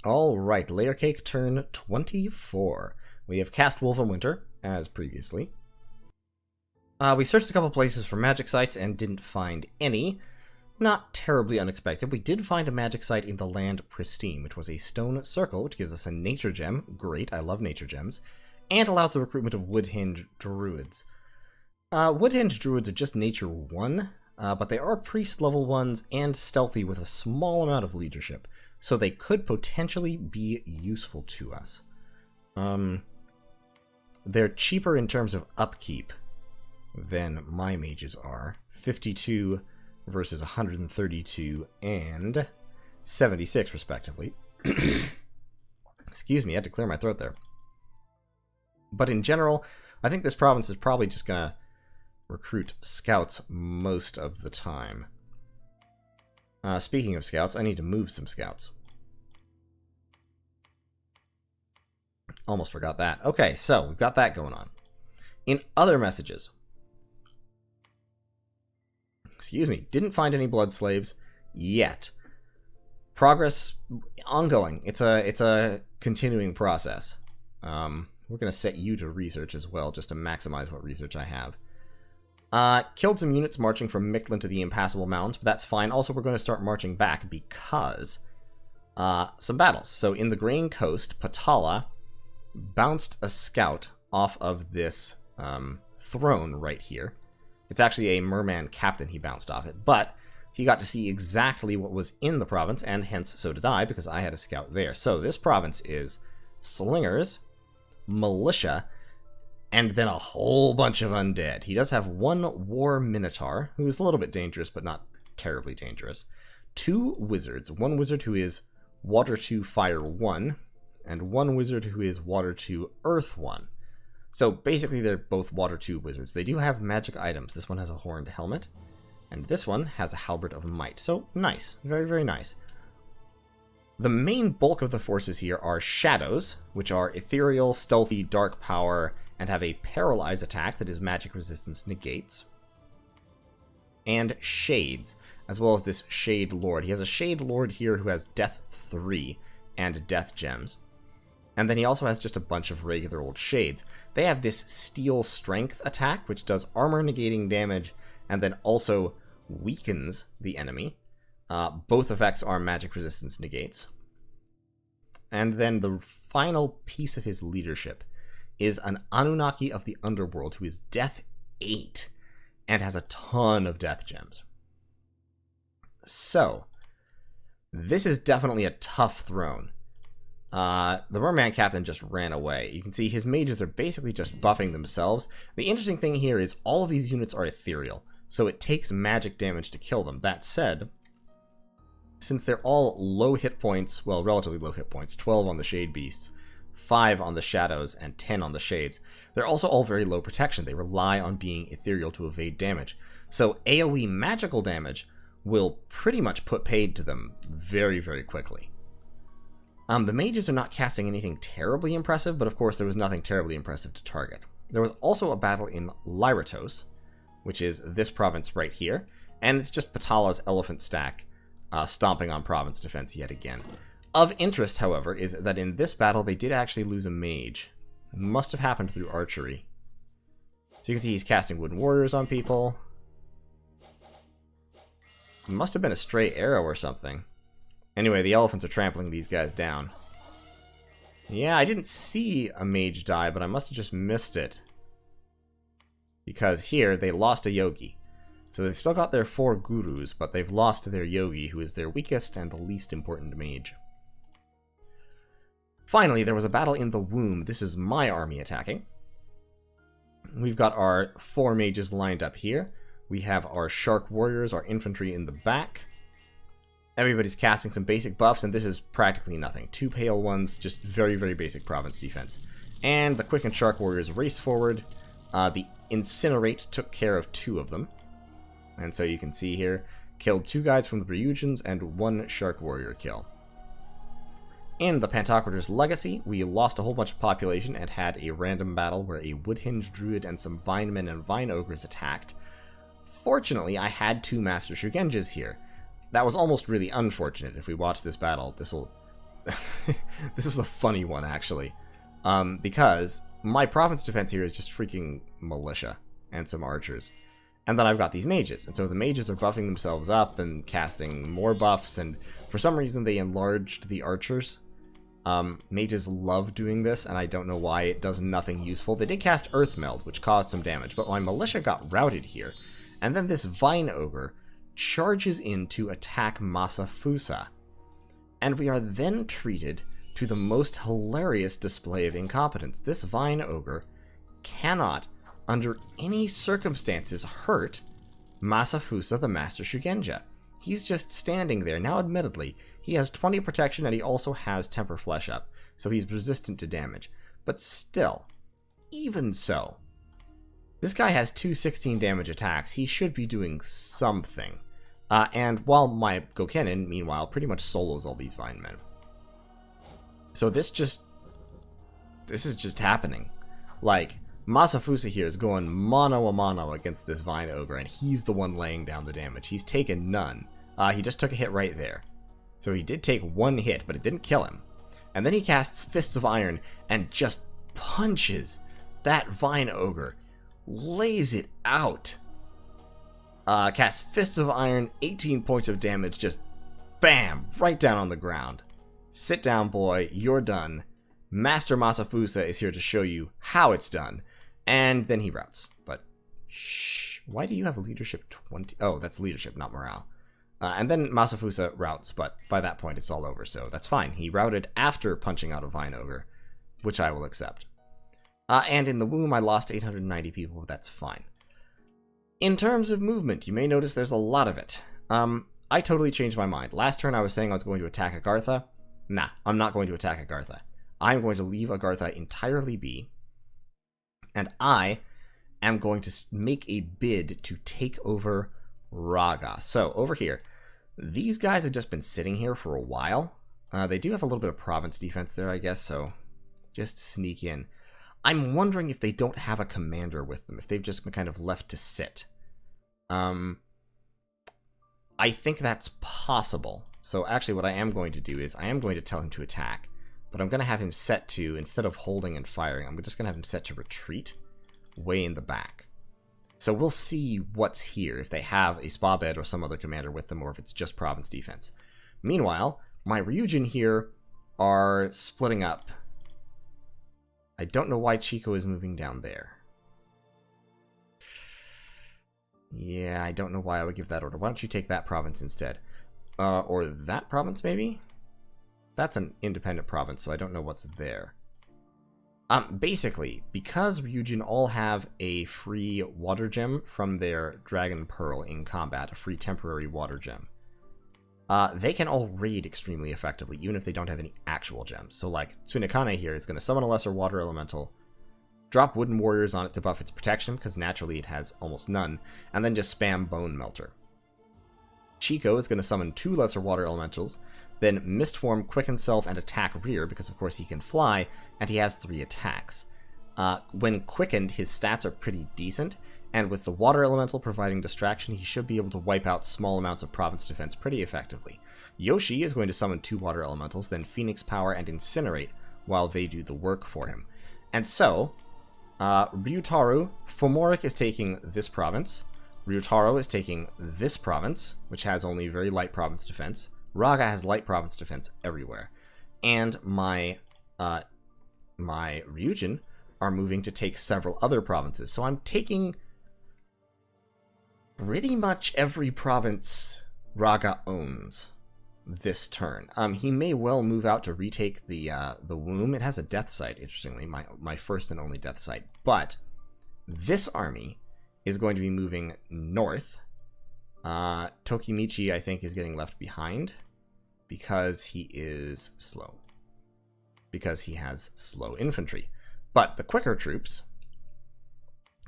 Alright, LAyercake turn 24. We have cast Wolverwinter, as previously. We searched a couple places for magic sites and didn't find any. Not terribly unexpected. We did find a magic site in the Land Pristine, which was a stone circle, which gives us a nature gem. Great, I love nature gems. And allows the recruitment of Woodhinge Druids. Woodhinge Druids are just nature 1, but they are priest level 1s and stealthy with a small amount of leadership. So they could potentially be useful to us. They're cheaper in terms of upkeep than my mages are. 52 versus 132 and 76 respectively. Excuse me, I had to clear my throat there. But in general, I think this province is probably just going to recruit scouts most of the time. Speaking of scouts, I need to move some scouts. Almost forgot that. Okay, so we've got that going on. In other messages, excuse me, didn't find any blood slaves yet. Progress ongoing. It's a continuing process. We're going to set you to research as well, just to maximize what research I have. Killed some units marching from Mictlan to the Impassable Mountains, but that's fine. Also, we're going to start marching back because some battles. So in the Grain Coast, Patala bounced a scout off of this throne right here. It's actually a merman captain he bounced off it, but he got to see exactly what was in the province, and hence so did I, because I had a scout there. So this province is slingers, militia, and then a whole bunch of undead. He does have one war minotaur, who is a little bit dangerous, but not terribly dangerous. 2 wizards. One wizard who is water 2, fire 1, and one wizard who is water 2, earth 1. So basically they're both water 2 wizards. They do have magic items. This one has a horned helmet, and this one has a halberd of might. So nice. Very, very nice. The main bulk of the forces here are shadows, which are ethereal, stealthy, dark power, and have a paralyze attack that is magic resistance negates. And shades, as well as this shade lord. He has a shade lord here who has death 3 and death gems. And then he also has just a bunch of regular old shades. They have this steel strength attack, which does armor negating damage, and then also weakens the enemy. Both effects are magic resistance negates. And then the final piece of his leadership is an Anunnaki of the Underworld who is death 8 and has a ton of death gems. So, this is definitely a tough throne. The merman captain just ran away. You can see his mages are basically just buffing themselves. The interesting thing here is all of these units are ethereal, so it takes magic damage to kill them. That said, since they're all low hit points, well, relatively low hit points, 12 on the Shade Beasts, 5 on the Shadows, and 10 on the Shades, they're also all very low protection. They rely on being ethereal to evade damage. So AoE magical damage will pretty much put paid to them very, very quickly. The mages are not casting anything terribly impressive, but of course there was nothing terribly impressive to target. There was also a battle in Lyratos, which is this province right here, and it's just Patala's elephant stack stomping on province defense yet again. Of interest, however, is that in this battle they did actually lose a mage. It must have happened through archery. So you can see he's casting wooden warriors on people. It must have been a stray arrow or something. Anyway, the elephants are trampling these guys down. Yeah, I didn't see a mage die, but I must have just missed it. Because here, they lost a yogi. So they've still got their 4 gurus, but they've lost their yogi, who is their weakest and the least important mage. Finally, there was a battle in the womb. This is my army attacking. We've got our 4 mages lined up here. We have our shark warriors, our infantry in the back. Everybody's casting some basic buffs, and this is practically nothing. 2 pale ones, just very, very basic province defense. And the quick and shark warriors race forward. The incinerate took care of 2 of them. And so you can see here, killed 2 guys from the Ryujins and 1 shark warrior kill. In the Pantocrator's Legacy, we lost a whole bunch of population and had a random battle where a Woodhinge Druid and some Vinemen and Vine Ogres attacked. Fortunately, I had 2 Master Shugenjas here. That was almost really unfortunate. If we watch this battle, This was a funny one, actually. Because my province defense here is just freaking militia and some archers. And then I've got these mages. And so the mages are buffing themselves up and casting more buffs. And for some reason, they enlarged the archers. Mages love doing this, and I don't know why. It does nothing useful. They did cast Earth Meld, which caused some damage, but my militia got routed here. And then this Vine Ogre charges in to attack Masafusa. And we are then treated to the most hilarious display of incompetence. This Vine Ogre cannot, under any circumstances, hurt Masafusa, the Master Shuganja. He's just standing there. Now, admittedly, he has 20 protection and he also has Temper Flesh up, so he's resistant to damage. But still, even so, this guy has two 16 damage attacks. He should be doing something. And while my Gokenin, meanwhile, pretty much solos all these Vine Men. So this is just happening. Like, Masafusa here is going mano a mano against this Vine Ogre, and he's the one laying down the damage. He's taken none. He just took a hit right there. So he did take one hit, but it didn't kill him. And then he casts Fists of Iron and just punches that Vine Ogre. Lays it out. Casts Fists of Iron, 18 points of damage, just bam, right down on the ground. Sit down, boy, you're done. Master Masafusa is here to show you how it's done. And then he routs. But, shh, why do you have a leadership 20? Oh, that's leadership, not morale. And then Masafusa routs, but by that point it's all over, so that's fine. He routed after punching out a Vine Ogre, which I will accept. And in the womb I lost 890 people, but that's fine. In terms of movement, you may notice there's a lot of it. I totally changed my mind. Last turn I was saying I was going to attack Agartha. Nah, I'm not going to attack Agartha. I'm going to leave Agartha entirely be. And I am going to make a bid to take over Raga. So, over here, these guys have just been sitting here for a while. They do have a little bit of province defense there, I guess, so just sneak in. I'm wondering if they don't have a commander with them, if they've just been kind of left to sit. I think that's possible. So, actually, what I am going to do is I am going to tell him to attack. But I'm going to have him set to, instead of holding and firing, I'm just going to have him set to retreat way in the back. So we'll see what's here, if they have a spa bed or some other commander with them, or if it's just province defense. Meanwhile, my Ryujin here are splitting up. I don't know why Chico is moving down there. Yeah, I don't know why I would give that order. Why don't you take that province instead? Or that province, maybe? That's an independent province, so I don't know what's there. Basically, because Ryujin all have a free water gem from their Dragon Pearl in combat, a free temporary water gem, they can all raid extremely effectively, even if they don't have any actual gems. So, like, Tsunekane here is going to summon a lesser water elemental, drop wooden warriors on it to buff its protection, because naturally it has almost none, and then just spam Bone Melter. Chico is going to summon 2 lesser water elementals, then Mistform, Quicken Self, and Attack Rear, because of course he can fly, and he has 3 attacks. When quickened, his stats are pretty decent, and with the Water Elemental providing distraction, he should be able to wipe out small amounts of province defense pretty effectively. Yoshi is going to summon 2 Water Elementals, then Phoenix Power and Incinerate, while they do the work for him. And so, Ryutaru, Fomoric is taking this province, Ryutaro is taking this province, which has only very light province defense, Raga has light province defense everywhere. And my Ryujin are moving to take several other provinces. So I'm taking pretty much every province Raga owns this turn. He may well move out to retake the womb. It has a death site, interestingly, my first and only death site. But this army is going to be moving north. Tokimichi, I think, is getting left behind because he is slow. Because he has slow infantry. But the quicker troops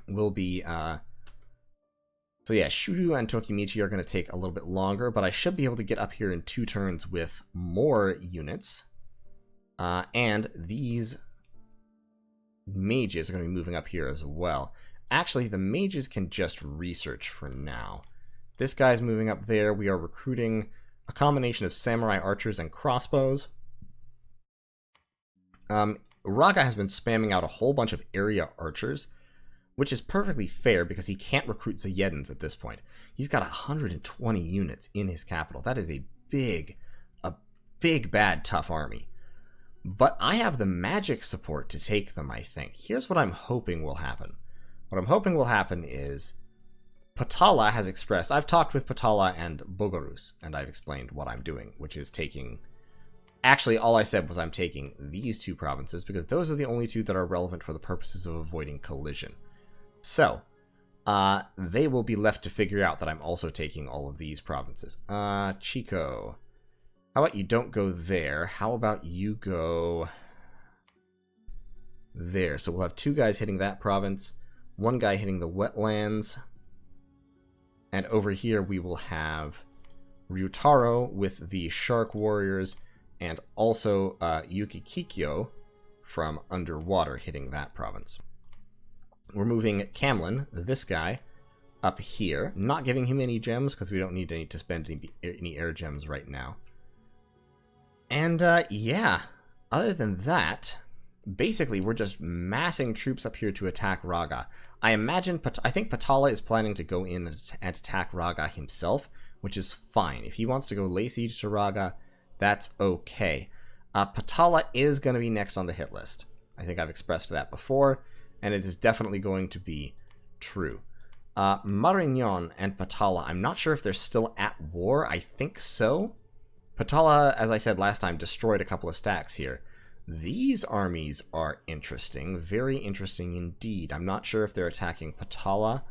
will be... So yeah, Shuru and Tokimichi are going to take a little bit longer, but I should be able to get up here in 2 turns with more units. And these mages are going to be moving up here as well. Actually, the mages can just research for now. This guy's moving up there. We are recruiting a combination of samurai archers and crossbows. Raga has been spamming out a whole bunch of area archers, which is perfectly fair because he can't recruit Zayedans at this point. He's got 120 units in his capital. That is a big, bad, tough army. But I have the magic support to take them, I think. Here's what I'm hoping will happen. What I'm hoping will happen is Patala has expressed... I've talked with Patala and Bogorus, and I've explained what I'm doing, which is taking... Actually, all I said was I'm taking these two provinces, because those are the only two that are relevant for the purposes of avoiding collision. So, they will be left to figure out that I'm also taking all of these provinces. Chico... How about you don't go there? How about you go there? So we'll have two guys hitting that province, one guy hitting the wetlands, and over here we will have Ryutaro with the Shark Warriors, and also Yukikikyo from underwater hitting that province. We're moving Camlin, this guy, up here, not giving him any gems because we don't need to spend any air gems right now. And, yeah, other than that, basically we're just massing troops up here to attack Raga. I think Patala is planning to go in and attack Raga himself, which is fine. If he wants to go lay siege to Raga, that's okay. Patala is going to be next on the hit list. I think I've expressed that before, and it is definitely going to be true. Marignon and Patala, I'm not sure if they're still at war. I think so. Patala, as I said last time, destroyed a couple of stacks here. These armies are interesting, very interesting indeed. I'm not sure if they're attacking Patala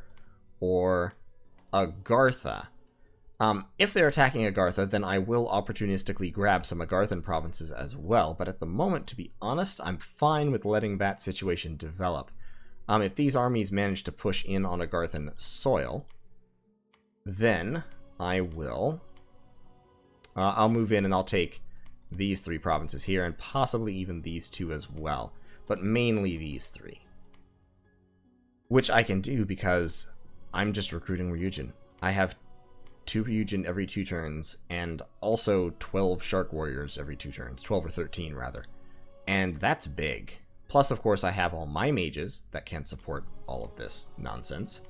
or Agartha. If they're attacking Agartha, then I will opportunistically grab some Agarthan provinces as well, but at the moment, to be honest, I'm fine with letting that situation develop. If these armies manage to push in on Agarthan soil, then I will... I'll move in and I'll take these three provinces here, and possibly even these two as well. But mainly these three. Which I can do because I'm just recruiting Ryujin. I have 2 Ryujin every 2 turns, and also 12 Shark Warriors every 2 turns. 12 or 13, rather. And that's big. Plus, of course, I have all my mages that can support all of this nonsense.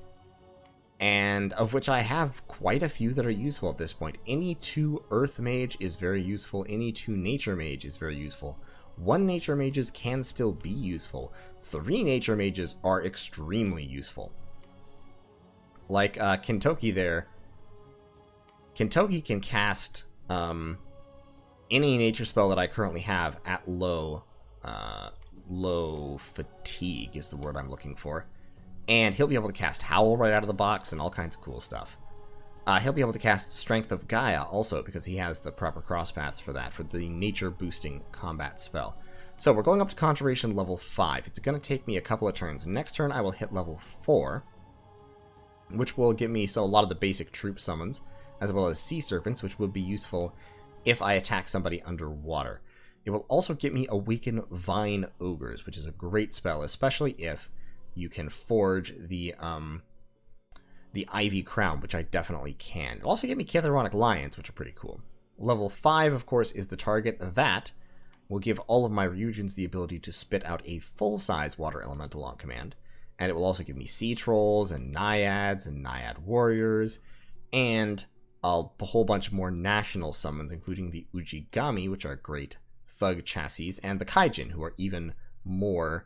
And of which I have quite a few that are useful at this point. Any 2 Earth Mage is very useful. Any 2 Nature Mage is very useful. 1 Nature Mages can still be useful. 3 Nature Mages are extremely useful. Like Kintoki there. Kintoki can cast any nature spell that I currently have at low fatigue is the word I'm looking for. And he'll be able to cast Howl right out of the box and all kinds of cool stuff. He'll be able to cast Strength of Gaia also, because he has the proper cross paths for that, for the nature-boosting combat spell. So we're going up to Conjuration level 5. It's going to take me a couple of turns. Next turn I will hit level 4, which will give me a lot of the basic troop summons, as well as Sea Serpents, which will be useful if I attack somebody underwater. It will also get me Awaken Vine Ogres, which is a great spell, especially if you can forge the Ivy Crown, which I definitely can. It'll also get me Catharonic Lions, which are pretty cool. Level 5, of course, is the target. That will give all of my Ryujins the ability to spit out a full-size Water Elemental on command. And it will also give me Sea Trolls and Naiads and Naiad Warriors, and a whole bunch more national summons, including the Ujigami, which are great thug chassis, and the Kaijin, who are even more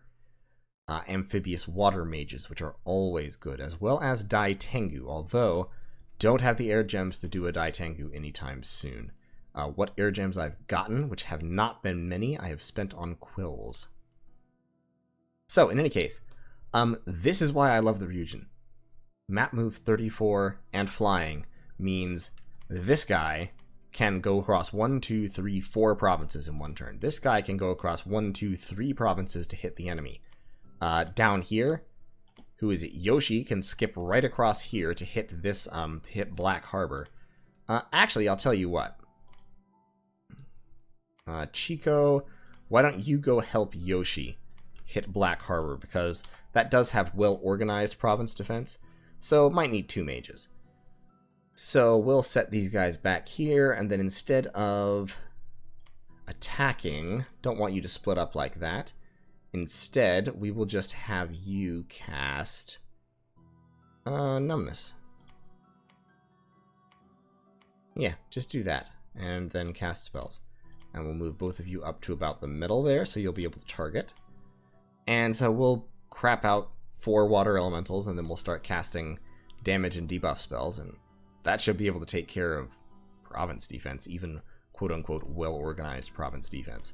amphibious water mages, which are always good, as well as Dai Tengu, although don't have the air gems to do a Dai Tengu anytime soon. What air gems I've gotten, which have not been many, I have spent on quills. So, in any case, this is why I love the Ryujin. Map move 34 and flying means this guy can go across 1, 2, 3, 4 provinces in one turn. This guy can go across 1, 2, 3 provinces to hit the enemy. Down here, who is it? Yoshi can skip right across here to hit this, to hit Black Harbor. Actually, I'll tell you what. Chico, why don't you go help Yoshi hit Black Harbor, because that does have well-organized province defense, so might need 2 mages. So we'll set these guys back here, and then instead of attacking, don't want you to split up like that. Instead, we will just have you cast numbness. Yeah, just do that, and then cast spells. And we'll move both of you up to about the middle there, so you'll be able to target. And so we'll crap out 4 water elementals, and then we'll start casting damage and debuff spells, and that should be able to take care of province defense, even quote-unquote well-organized province defense.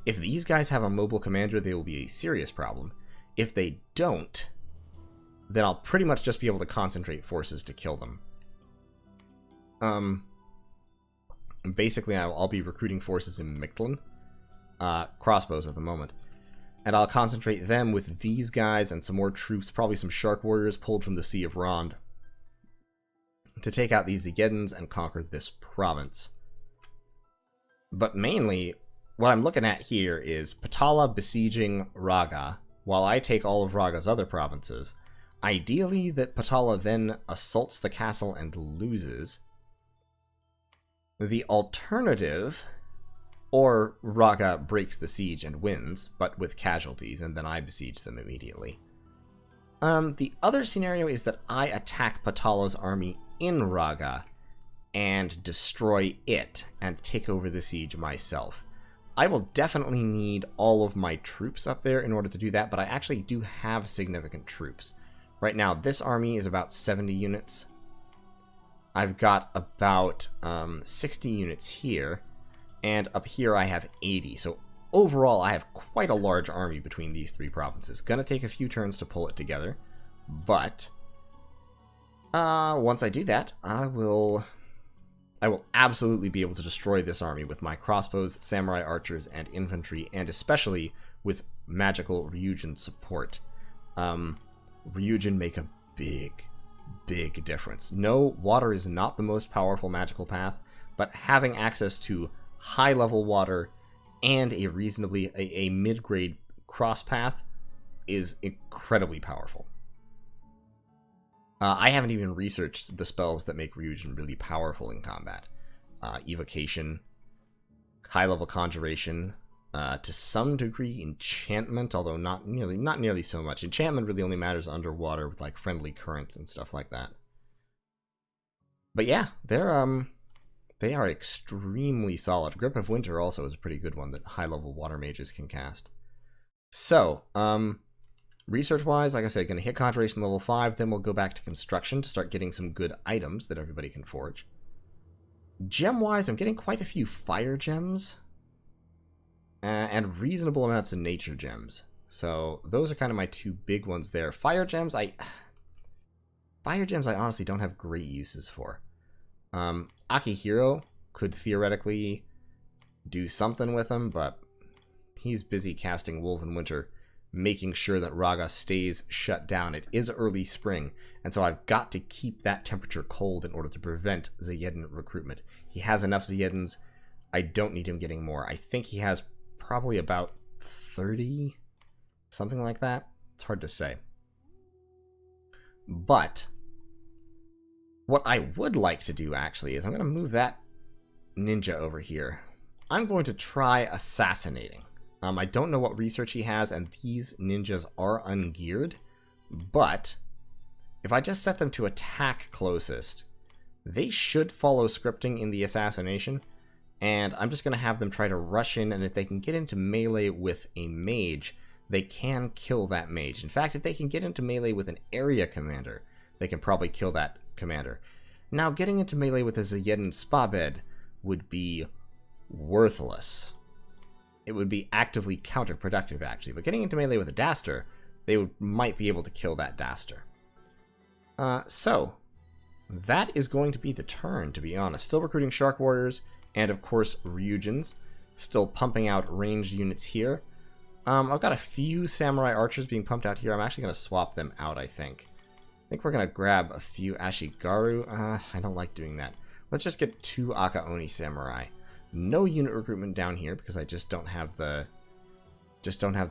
If these guys have a mobile commander, they will be a serious problem. If they don't, then I'll pretty much just be able to concentrate forces to kill them. Basically, I'll be recruiting forces in Mictlan, crossbows at the moment, and I'll concentrate them with these guys and some more troops, probably some Shark Warriors pulled from the Sea of Rond, to take out these Zegeddans and conquer this province. But mainly, what I'm looking at here is Patala besieging Raga, while I take all of Raga's other provinces. Ideally, that Patala then assaults the castle and loses. The alternative, or Raga breaks the siege and wins, but with casualties, and then I besiege them immediately. The other scenario is that I attack Patala's army in Raga and destroy it and take over the siege myself. I will definitely need all of my troops up there in order to do that, but I actually do have significant troops. Right now, this army is about 70 units. I've got about 60 units here, and up here I have 80. So overall, I have quite a large army between these 3 provinces. Gonna take a few turns to pull it together, but once I do that, I will absolutely be able to destroy this army with my crossbows, samurai archers, and infantry, and especially with magical Ryujin support. Ryujin make a big difference. No, water is not the most powerful magical path, but having access to high-level water and a mid-grade cross path is incredibly powerful. I haven't even researched the spells that make Ryujin really powerful in combat. Evocation, high-level conjuration, to some degree enchantment, although not nearly so much. Enchantment really only matters underwater with like friendly currents and stuff like that. But yeah, they are extremely solid. Grip of Winter also is a pretty good one that high-level water mages can cast. So, research-wise, like I said, going to hit Conjuration level 5, then we'll go back to Construction to start getting some good items that everybody can forge. Gem-wise, I'm getting quite a few Fire Gems, and reasonable amounts of Nature Gems. So, those are kind of my 2 big ones there. Fire Gems, I honestly don't have great uses for. Akihiro could theoretically do something with them, but he's busy casting Woven Winter, making sure that Raga stays shut down. It is early spring, and so I've got to keep that temperature cold in order to prevent Zayedin recruitment. He has enough Zayeddans. I don't need him getting more. I think he has probably about 30, something like that. It's hard to say. But what I would like to do, actually, is I'm going to move that ninja over here. I'm going to try assassinating. I don't know what research he has, and these ninjas are ungeared, but if I just set them to attack closest, they should follow scripting in the assassination, and I'm just going to have them try to rush in, and if they can get into melee with a mage, they can kill that mage. In fact, if they can get into melee with an area commander, they can probably kill that commander. Now, getting into melee with a Zayeddin Spabed would be worthless. It would be actively counterproductive, actually. But getting into melee with a Daster, they might be able to kill that Daster. So, that is going to be the turn, to be honest. Still recruiting Shark Warriors, and of course, Ryujins. Still pumping out ranged units here. I've got a few Samurai Archers being pumped out here. I'm actually going to swap them out, I think. I think we're going to grab a few Ashigaru. I don't like doing that. Let's just get 2 Akaoni Samurai. No unit recruitment down here because I just don't have the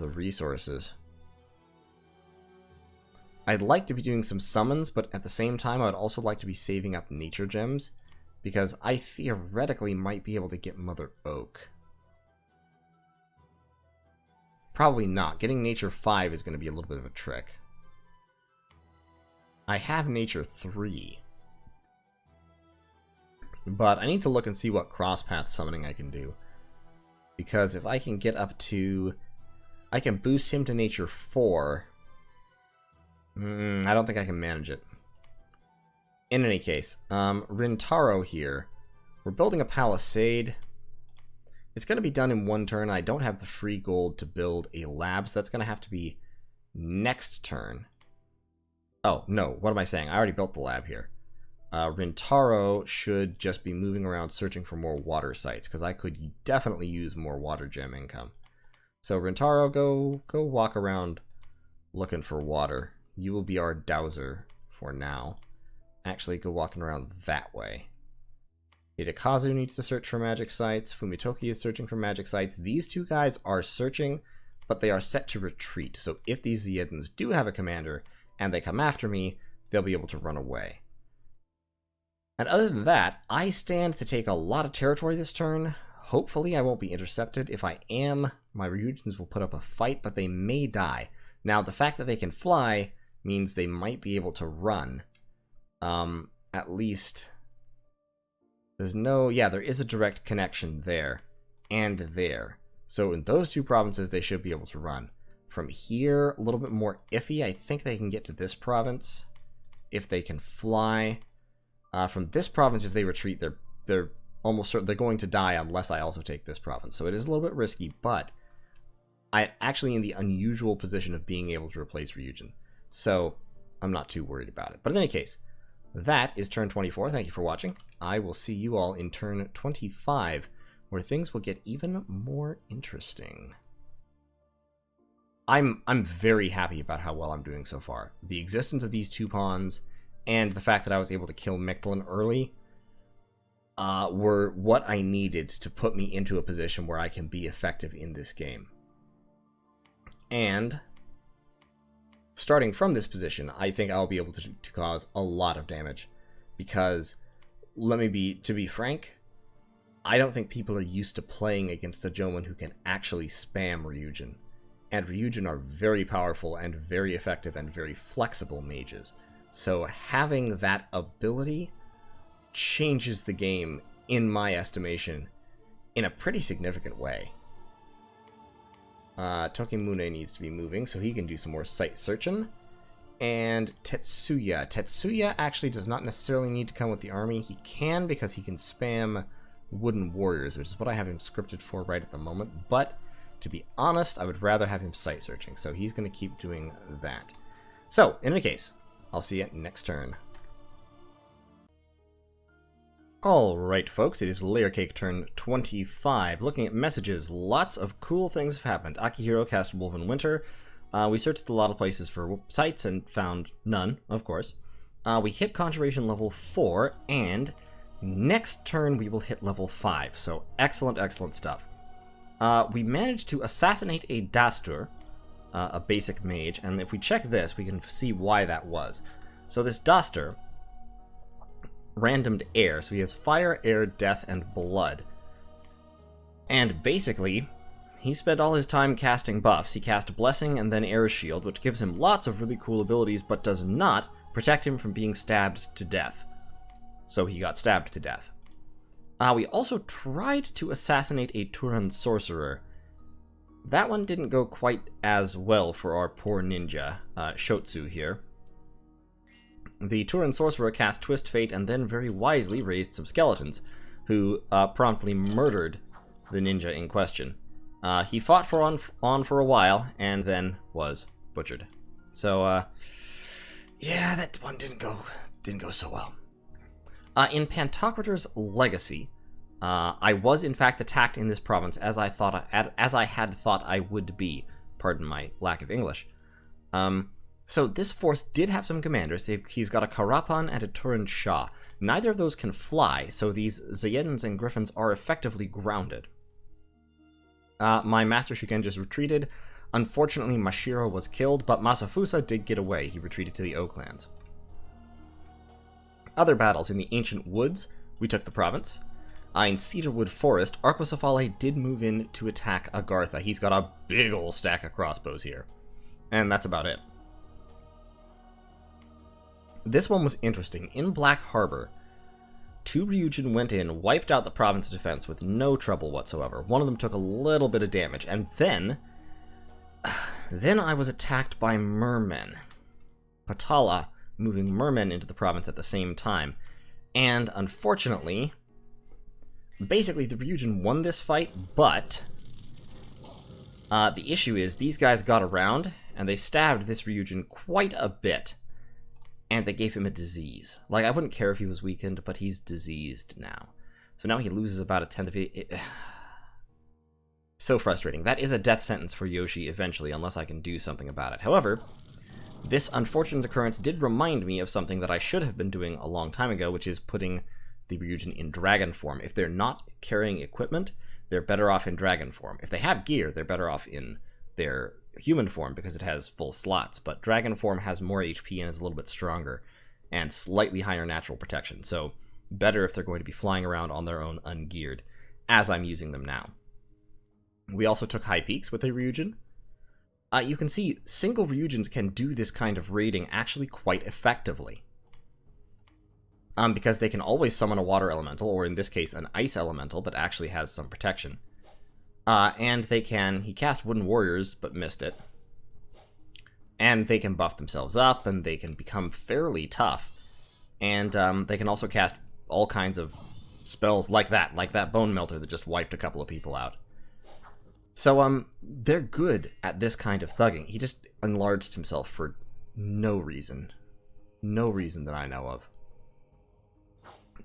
resources. I'd like to be doing some summons, but at the same time I would also like to be saving up nature gems because I theoretically might be able to get Mother Oak. Probably not. Getting Nature 5 is going to be a little bit of a trick. I have Nature 3. But I need to look and see what cross-path summoning I can do. Because if I can get up to... I can boost him to Nature 4. I don't think I can manage it. In any case, Rintaro here. We're building a palisade. It's going to be done in one turn. I don't have the free gold to build a lab, so that's going to have to be next turn. Oh, no. What am I saying? I already built the lab here. Rintaro should just be moving around searching for more water sites, because I could definitely use more water gem income. So Rintaro, go walk around looking for water. You will be our dowser for now. Actually, go walking around that way. Hidekazu needs to search for magic sites. Fumitoki is searching for magic sites. These two guys are searching, but they are set to retreat. So if these Zeidans do have a commander, and they come after me, they'll be able to run away. And other than that, I stand to take a lot of territory this turn. Hopefully I won't be intercepted. If I am, my Ryujins will put up a fight, but they may die. Now, the fact that they can fly means they might be able to run. At least... There's no... Yeah, there is a direct connection there. And there. So in those two provinces, they should be able to run. From here, a little bit more iffy. I think they can get to this province. If they can fly. From this province, if they retreat, they're almost certain they're going to die unless I also take this province. So it is a little bit risky, but I'm actually in the unusual position of being able to replace Ryujin. So I'm not too worried about it. But in any case, that is turn 24. Thank you for watching. I will see you all in turn 25, where things will get even more interesting. I'm very happy about how well I'm doing so far. The existence of these two pawns and the fact that I was able to kill Mictlan early were what I needed to put me into a position where I can be effective in this game. And starting from this position, I think I'll be able to cause a lot of damage. Because, to be frank, I don't think people are used to playing against a Jomon who can actually spam Ryujin. And Ryujin are very powerful and very effective and very flexible mages. So having that ability changes the game, in my estimation, in a pretty significant way. Tokimune needs to be moving, so he can do some more site searching. And Tetsuya. Tetsuya actually does not necessarily need to come with the army. He can, because he can spam wooden warriors, which is what I have him scripted for right at the moment. But, to be honest, I would rather have him site searching, so he's going to keep doing that. So, in any case, I'll see you next turn. Alright folks, it is LAyercake turn 25. Looking at messages, lots of cool things have happened. Akihiro cast Woven Winter. We searched a lot of places for sites and found none, of course. We hit Conjuration level 4, and next turn we will hit level 5. So excellent, excellent stuff. We managed to assassinate a Dastur, a basic mage, and if we check this, we can see why that was. So this Dastur randomed air, so he has fire, air, death, and blood. And basically, he spent all his time casting buffs. He cast Blessing and then Air Shield, which gives him lots of really cool abilities, but does not protect him from being stabbed to death. So he got stabbed to death. We also tried to assassinate a Turan Sorcerer. That one didn't go quite as well for our poor ninja, Shotsu here. The Turan Sorcerer cast Twist Fate and then very wisely raised some skeletons, who promptly murdered the ninja in question. He fought on for a while, and then was butchered. So, yeah, that one didn't go so well. In Pantocrator's Legacy, I was in fact attacked in this province as I had thought I would be. Pardon my lack of English. So this force did have some commanders. He's got a Karapan and a Turan Shah. Neither of those can fly, so these Zeidans and Griffins are effectively grounded. My Master Shuganja retreated. Unfortunately, Mashiro was killed, but Masafusa did get away. He retreated to the Oaklands. Other battles in the Ancient Woods. We took the province. In Cedarwood Forest, Arquoscephale did move in to attack Agartha. He's got a big ol' stack of crossbows here. And that's about it. This one was interesting. In Black Harbor, 2 Ryujin went in, wiped out the province defense with no trouble whatsoever. One of them took a little bit of damage, and then I was attacked by mermen. Patala moving mermen into the province at the same time. And unfortunately, basically the Ryujin won this fight, but the issue is these guys got around, and they stabbed this Ryujin quite a bit. And they gave him a disease. Like, I wouldn't care if he was weakened, but he's diseased now. So now he loses about a tenth of it. So frustrating. That is a death sentence for Yoshi eventually, unless I can do something about it. However, this unfortunate occurrence did remind me of something that I should have been doing a long time ago, which is putting the Ryujin in dragon form. If they're not carrying equipment, they're better off in dragon form. If they have gear, they're better off in their human form because it has full slots, but dragon form has more HP and is a little bit stronger and slightly higher natural protection, so better if they're going to be flying around on their own ungeared, as I'm using them now. We also took high peaks with a Ryujin. You can see single Ryujins can do this kind of raiding actually quite effectively. Because they can always summon a water elemental, or in this case an ice elemental that actually has some protection. And he cast Wooden Warriors, but missed it. And they can buff themselves up, and they can become fairly tough. And they can also cast all kinds of spells like that Bone Melter that just wiped a couple of people out. So, they're good at this kind of thugging. He just enlarged himself for no reason. No reason that I know of.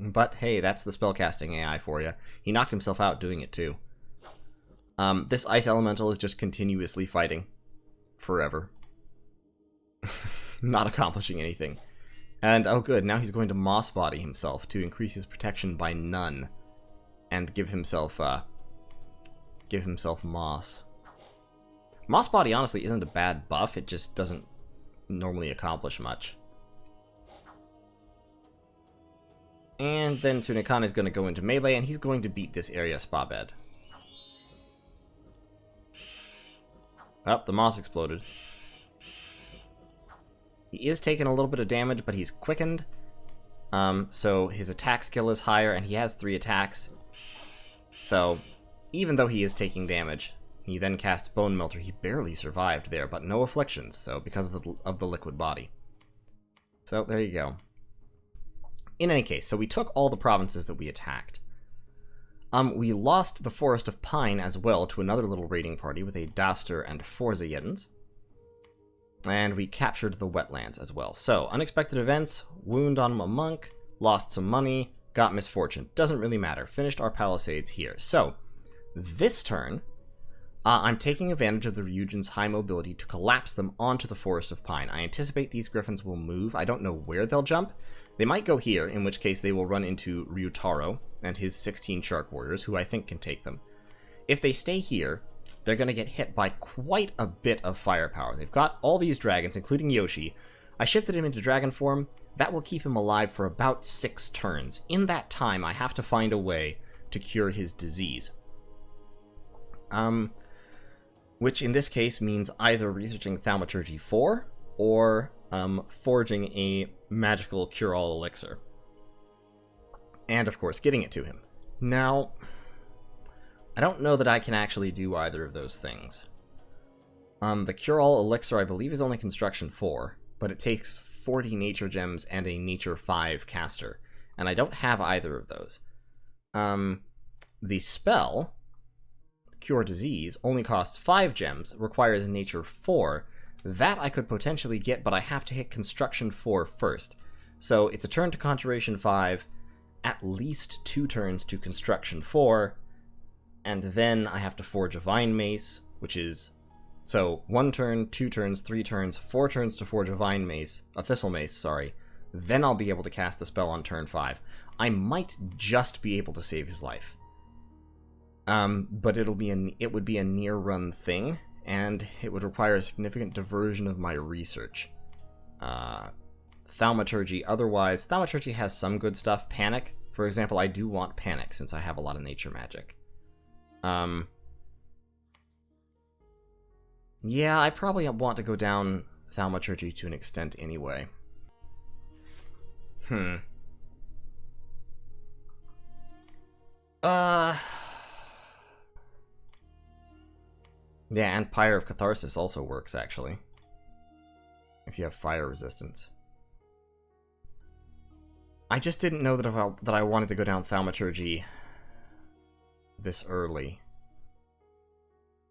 But hey, that's the spellcasting AI for you. He knocked himself out doing it too. This ice elemental is just continuously fighting. Forever. Not accomplishing anything. And, oh good, now he's going to moss body himself to increase his protection by none. And give himself moss. Moss body honestly isn't a bad buff, it just doesn't normally accomplish much. And then Tunikan is going to go into melee, and he's going to beat this area spa bed. Oh, the moss exploded. He is taking a little bit of damage, but he's quickened. So his attack skill is higher, and he has 3 attacks. So, even though he is taking damage, he then casts Bone Melter. He barely survived there, but no afflictions, so because of the liquid body. So, there you go. In any case, so we took all the provinces that we attacked. We lost the Forest of Pine as well to another little raiding party with a Daster and Forza Yeddens. And we captured the wetlands as well. So, unexpected events, wound on a monk, lost some money, got misfortune. Doesn't really matter. Finished our palisades here. So, this turn, I'm taking advantage of the Ryujin's high mobility to collapse them onto the Forest of Pine. I anticipate these griffins will move. I don't know where they'll jump. They might go here, in which case they will run into Ryutaro and his 16 Shark Warriors, who I think can take them. If they stay here, they're going to get hit by quite a bit of firepower. They've got all these dragons, including Yoshi. I shifted him into dragon form. That will keep him alive for about 6 turns. In that time, I have to find a way to cure his disease. Which in this case means either researching Thaumaturgy 4 or forging a magical cure-all elixir. And of course, getting it to him. Now, I don't know that I can actually do either of those things. The cure-all elixir, I believe, is only construction 4, but it takes 40 nature gems and a nature 5 caster, and I don't have either of those. The spell, Cure Disease, only costs 5 gems, requires nature 4. That I could potentially get, but I have to hit construction 4 first. So it's a turn to conjuration 5, at least 2 turns to construction 4, and then I have to forge a vine mace, which is... So, 1 turn, 2 turns, 3 turns, 4 turns to forge a vine mace, a thistle mace, sorry. Then I'll be able to cast the spell on turn 5. I might just be able to save his life. But it would be a near-run thing, and it would require a significant diversion of my research. Thaumaturgy, otherwise, Thaumaturgy has some good stuff. Panic For example, I do want Panic, since I have a lot of nature magic. Yeah, I probably want to go down Thaumaturgy to an extent anyway. Yeah, and Pyre of Catharsis also works, actually. If you have fire resistance. I just didn't know that I wanted to go down Thaumaturgy this early.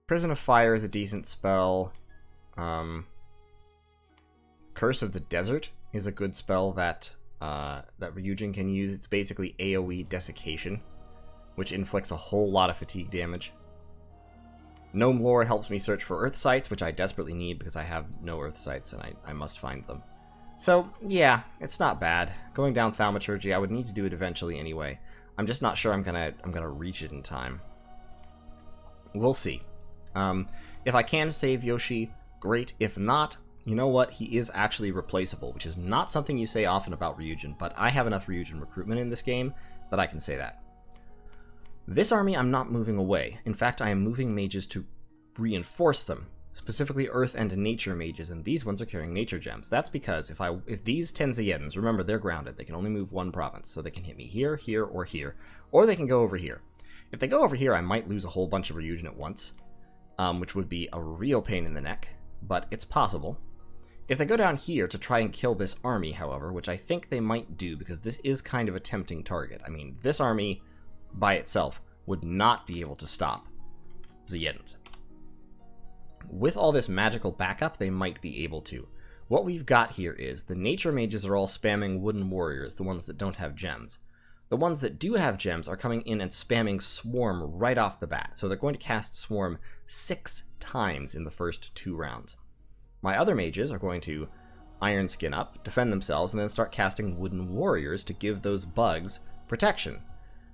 Prison of Fire is a decent spell. Curse of the Desert is a good spell that Ryujin can use. It's basically AoE desiccation, which inflicts a whole lot of fatigue damage. Gnome Lore helps me search for Earth Sites, which I desperately need because I have no Earth Sites and I must find them. So, yeah, it's not bad. Going down Thaumaturgy, I would need to do it eventually anyway. I'm just not sure I'm gonna reach it in time. We'll see. If I can save Yoshi, great. If not, you know what? He is actually replaceable, which is not something you say often about Ryujin, but I have enough Ryujin recruitment in this game that I can say that. This army I'm not moving away. In fact, I am moving mages to reinforce them. Specifically Earth and Nature mages, and these ones are carrying Nature gems. That's because if these Tenziedans, remember they're grounded, they can only move one province, so they can hit me here, here, or they can go over here. If they go over here, I might lose a whole bunch of Ryujin at once, which would be a real pain in the neck, but it's possible. If they go down here to try and kill this army, however, which I think they might do, because this is kind of a tempting target. I mean, this army by itself would not be able to stop Ziedans. With all this magical backup, they might be able to. What we've got here is the nature mages are all spamming wooden warriors, the ones that don't have gems. The ones that do have gems are coming in and spamming Swarm right off the bat, so they're going to cast Swarm 6 times in the first 2 rounds. My other mages are going to Iron Skin up, defend themselves, and then start casting wooden warriors to give those bugs protection,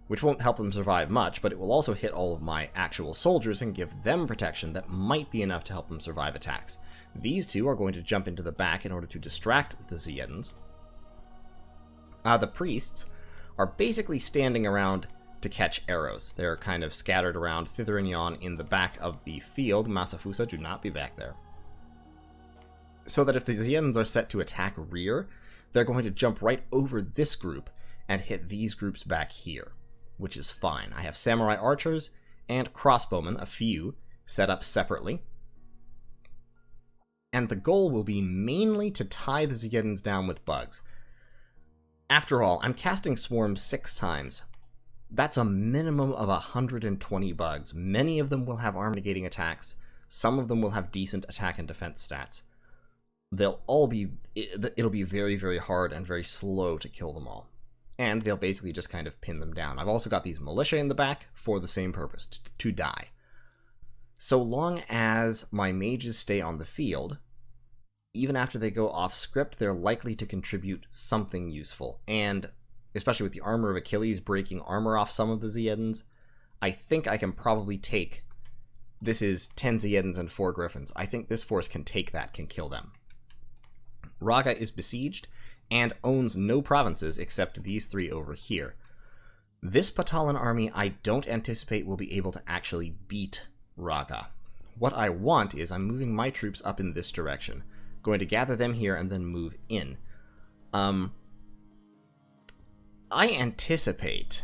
which won't help them survive much, but it will also hit all of my actual soldiers and give them protection that might be enough to help them survive attacks. These two are going to jump into the back in order to distract the Ziedans. The priests are basically standing around to catch arrows. They're kind of scattered around thither and yon in the back of the field. Masafusa, do not be back there. So that if the Ziedans are set to attack rear, they're going to jump right over this group and hit these groups back here, which is fine. I have samurai archers and crossbowmen, a few, set up separately. And the goal will be mainly to tie the Ziedans down with bugs. After all, I'm casting Swarm 6 times. That's a minimum of 120 bugs. Many of them will have arm-negating attacks. Some of them will have decent attack and defense stats. It'll be very, very hard and very slow to kill them all. And they'll basically just kind of pin them down. I've also got these militia in the back for the same purpose, to die. So long as my mages stay on the field, even after they go off script, they're likely to contribute something useful. And especially with the Armor of Achilles breaking armor off some of the Ziedans, I think I can probably take... This is 10 Ziedans and 4 Griffins. I think this force can take that, can kill them. Raga is besieged and owns no provinces except these 3 over here. This Patalan army I don't anticipate will be able to actually beat Raga. What I want is I'm moving my troops up in this direction, going to gather them here and then move in. I anticipate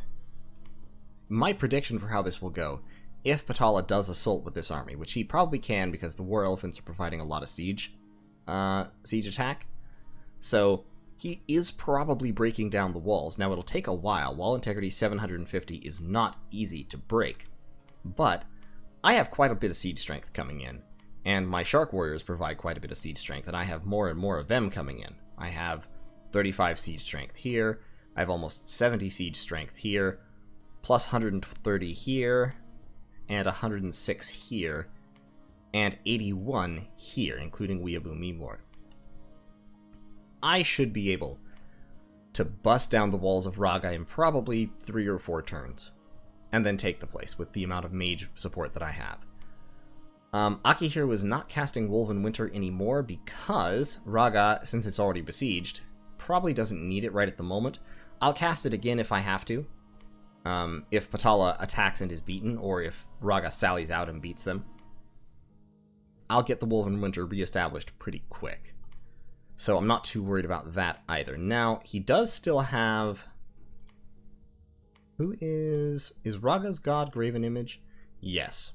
my prediction for how this will go, if Patala does assault with this army, which he probably can because the War Elephants are providing a lot of siege attack. So he is probably breaking down the walls. Now it'll take a while. Wall integrity 750 is not easy to break, but I have quite a bit of siege strength coming in, and my Shark Warriors provide quite a bit of siege strength, and I have more and more of them coming in. I have 35 siege strength here, I have almost 70 siege strength here, plus 130 here, and 106 here, and 81 here, including Weeaboo Meme Lord. I should be able to bust down the walls of Raga in probably 3 or 4 turns, and then take the place with the amount of mage support that I have. Akihiro is not casting Wolven Winter anymore because Raga, since it's already besieged, probably doesn't need it right at the moment. I'll cast it again if I have to. If Patala attacks and is beaten, or if Raga sallies out and beats them. I'll get the Woven Winter reestablished pretty quick. So I'm not too worried about that either. Now, he does still have... Who is Raga's god Graven Image? Yes.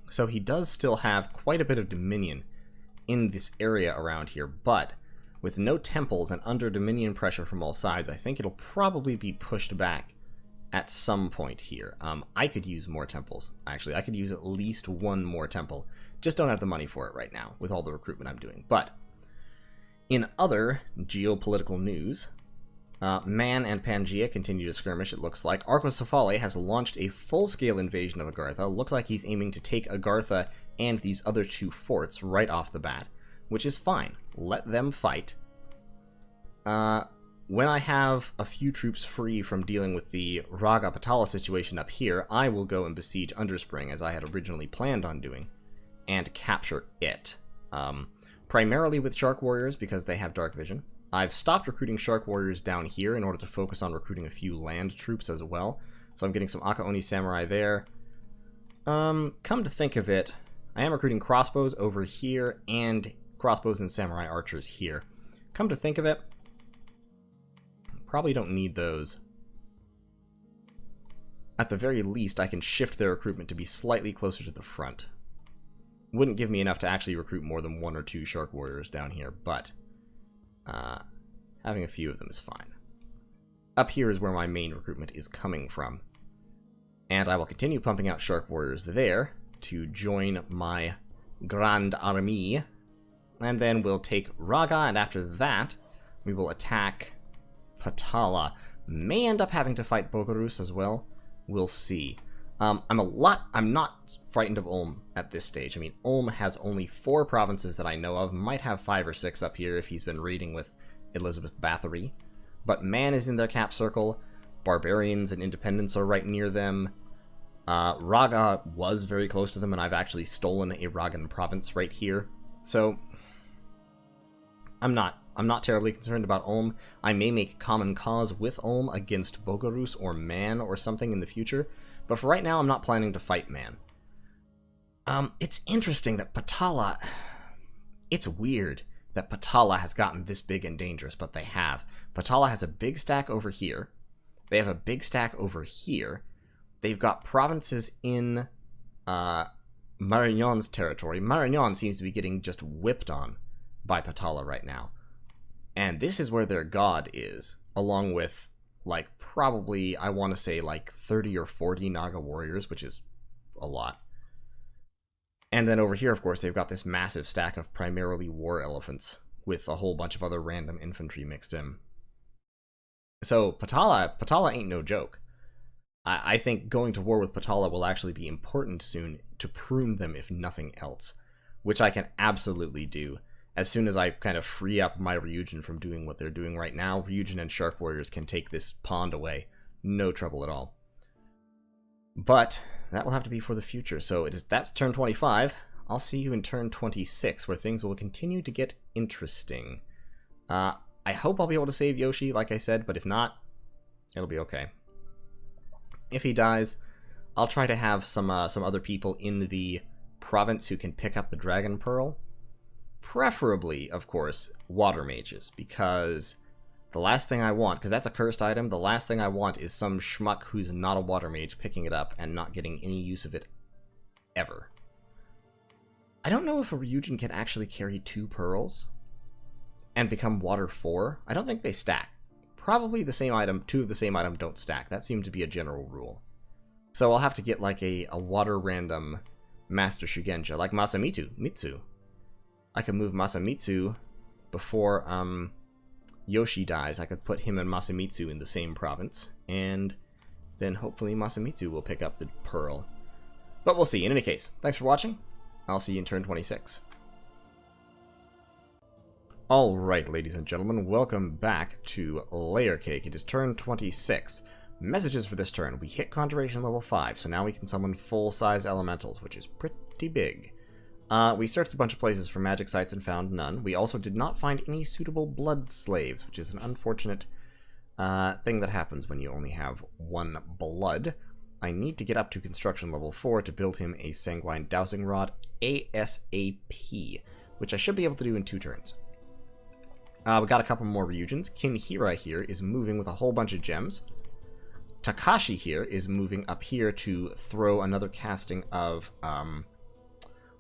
So he does still have quite a bit of dominion in this area around here, but with no temples and under dominion pressure from all sides, I think it'll probably be pushed back at some point here. I could use more temples, actually. I could use at least one more temple. Just don't have the money for it right now with all the recruitment I'm doing. But in other geopolitical news, Man and Pangaea continue to skirmish, it looks like. Arquicefale has launched a full-scale invasion of Agartha. Looks like he's aiming to take Agartha and these other two forts right off the bat, which is fine. Let them fight. When I have a few troops free from dealing with the Raga Patala situation up here, I will go and besiege Underspring, as I had originally planned on doing, and capture it. Primarily with Shark Warriors, because they have Dark Vision. I've stopped recruiting Shark Warriors down here in order to focus on recruiting a few land troops as well. So I'm getting some Akaoni Samurai there. Come to think of it, I am recruiting crossbows over here, and crossbows and samurai archers here. Come to think of it, probably don't need those. At the very least, I can shift their recruitment to be slightly closer to the front. Wouldn't give me enough to actually recruit more than 1 or 2 Shark Warriors down here, but having a few of them is fine. Up here is where my main recruitment is coming from. And I will continue pumping out Shark Warriors there to join my Grand Armée. And then we'll take Raga, and after that, we will attack Patala. May end up having to fight Bogarus as well. We'll see. I'm not frightened of Ulm at this stage. I mean, Ulm has only 4 provinces that I know of. Might have 5 or 6 up here if he's been raiding with Elizabeth Bathory. But Man is in their cap circle. Barbarians and Independents are right near them. Raga was very close to them, and I've actually stolen a Ragan province right here. So I'm not terribly concerned about Ulm. I may make common cause with Ulm against Bogarus or Man or something in the future. But for right now, I'm not planning to fight Man. It's interesting that Patala... It's weird that Patala has gotten this big and dangerous, but they have. Patala has a big stack over here. They have a big stack over here. They've got provinces in Marignon's territory. Marignon seems to be getting just whipped on by Patala right now. And this is where their god is, along with... like, probably, I want to say, like, 30 or 40 Naga warriors, which is a lot. And then over here, of course, they've got this massive stack of primarily war elephants, with a whole bunch of other random infantry mixed in. So, Patala ain't no joke. I think going to war with Patala will actually be important soon to prune them, if nothing else. Which I can absolutely do. As soon as I kind of free up my Ryujin from doing what they're doing right now, Ryujin and Shark Warriors can take this pond away. No trouble at all. But that will have to be for the future, so that's turn 25. I'll see you in turn 26, where things will continue to get interesting. I hope I'll be able to save Yoshi, like I said, but if not, it'll be okay. If he dies, I'll try to have some other people in the province who can pick up the Dragon Pearl. Preferably, of course, water mages, because the last thing I want, because that's a cursed item, the last thing I want is some schmuck who's not a water mage picking it up and not getting any use of it ever. I don't know if a Ryujin can actually carry 2 pearls and become water 4. I don't think they stack. Probably the same item, 2 of the same item don't stack. That seems to be a general rule. So I'll have to get like a water random Master Shuganja, like Mitsu. I could move Masamitsu before Yoshi dies. I could put him and Masamitsu in the same province, and then hopefully Masamitsu will pick up the pearl. But we'll see. In any case, thanks for watching. I'll see you in turn 26. Alright, ladies and gentlemen, welcome back to LAyercake. It is turn 26. Messages for this turn. We hit Conjuration level 5, so now we can summon full-size elementals, which is pretty big. We searched a bunch of places for magic sites and found none. We also did not find any suitable blood slaves, which is an unfortunate thing that happens when you only have 1 blood. I need to get up to construction level 4 to build him a Sanguine Dowsing Rod ASAP, which I should be able to do in 2 turns. We got a couple more Ryujins. Kinhira here is moving with a whole bunch of gems. Takashi here is moving up here to throw another casting of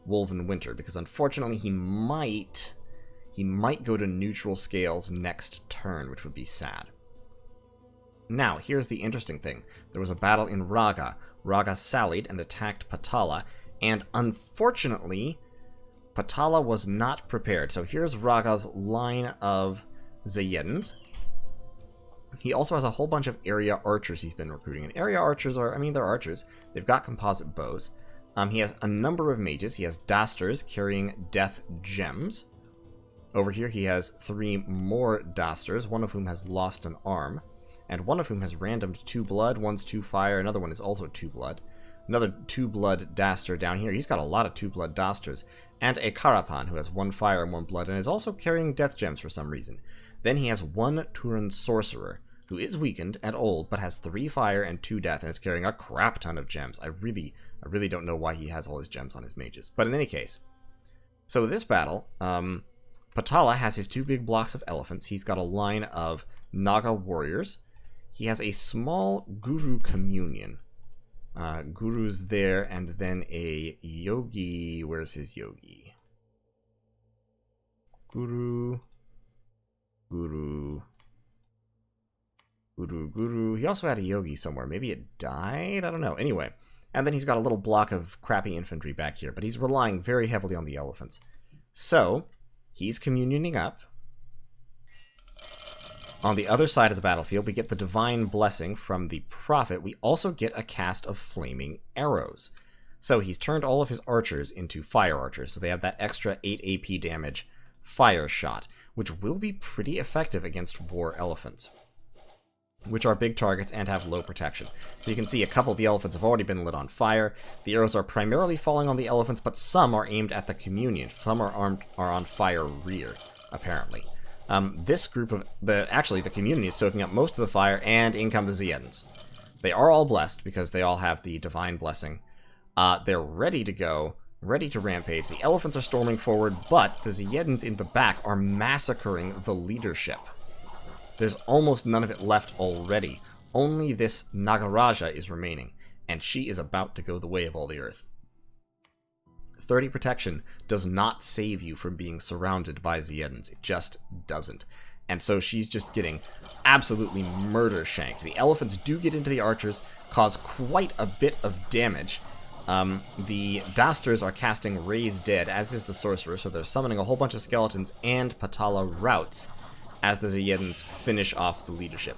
Woven Winter, because unfortunately he might go to neutral scales next turn, which would be sad. Now, here's the interesting thing. There was a battle in Raga. Raga sallied and attacked Patala, and unfortunately, Patala was not prepared. So here's Raga's line of Zayedans. He also has a whole bunch of area archers he's been recruiting. And area archers are, I mean, they're archers. They've got composite bows. He has a number of mages. He has Dasters carrying death gems. Over here he has 3 more Dasters, one of whom has lost an arm. And one of whom has randomed 2 blood, one's 2 fire, another one is also 2 blood. Another 2 blood Daster down here. He's got a lot of 2 blood Dasters. And a Karapan, who has 1 fire and 1 blood, and is also carrying death gems for some reason. Then he has 1 Turan Sorcerer, who is weakened and old, but has 3 fire and 2 death, and is carrying a crap ton of gems. I really don't know why he has all his gems on his mages. But in any case, so this battle, Patala has his 2 big blocks of elephants. He's got a line of Naga warriors. He has a small Guru Communion. Guru's there, and then a Yogi. Where's his Yogi? Guru. He also had a Yogi somewhere. Maybe it died? I don't know. Anyway. And then he's got a little block of crappy infantry back here, but he's relying very heavily on the elephants. So, he's communioning up. On the other side of the battlefield, we get the Divine Blessing from the Prophet. We also get a cast of Flaming Arrows. So he's turned all of his archers into Fire Archers, so they have that extra 8 AP damage Fire Shot, which will be pretty effective against War Elephants, which are big targets and have low protection. So you can see a couple of the elephants have already been lit on fire. The arrows are primarily falling on the elephants, but some are aimed at the Communion. Some are on fire rear, apparently. This group of the Community is soaking up most of the fire, and in come the Zayedans. They are all blessed because they all have the Divine Blessing. They're ready to go, ready to rampage. The elephants are storming forward, but the Zayedans in the back are massacring the leadership. There's almost none of it left already. Only this Nagaraja is remaining, and she is about to go the way of all the earth. 30 protection does not save you from being surrounded by Zayedans. It just doesn't. And so she's just getting absolutely murder shanked. The elephants do get into the archers, cause quite a bit of damage. The Dasters are casting Raise Dead, as is the Sorcerer, so they're summoning a whole bunch of skeletons, and Patala routs as the Zayedans finish off the leadership.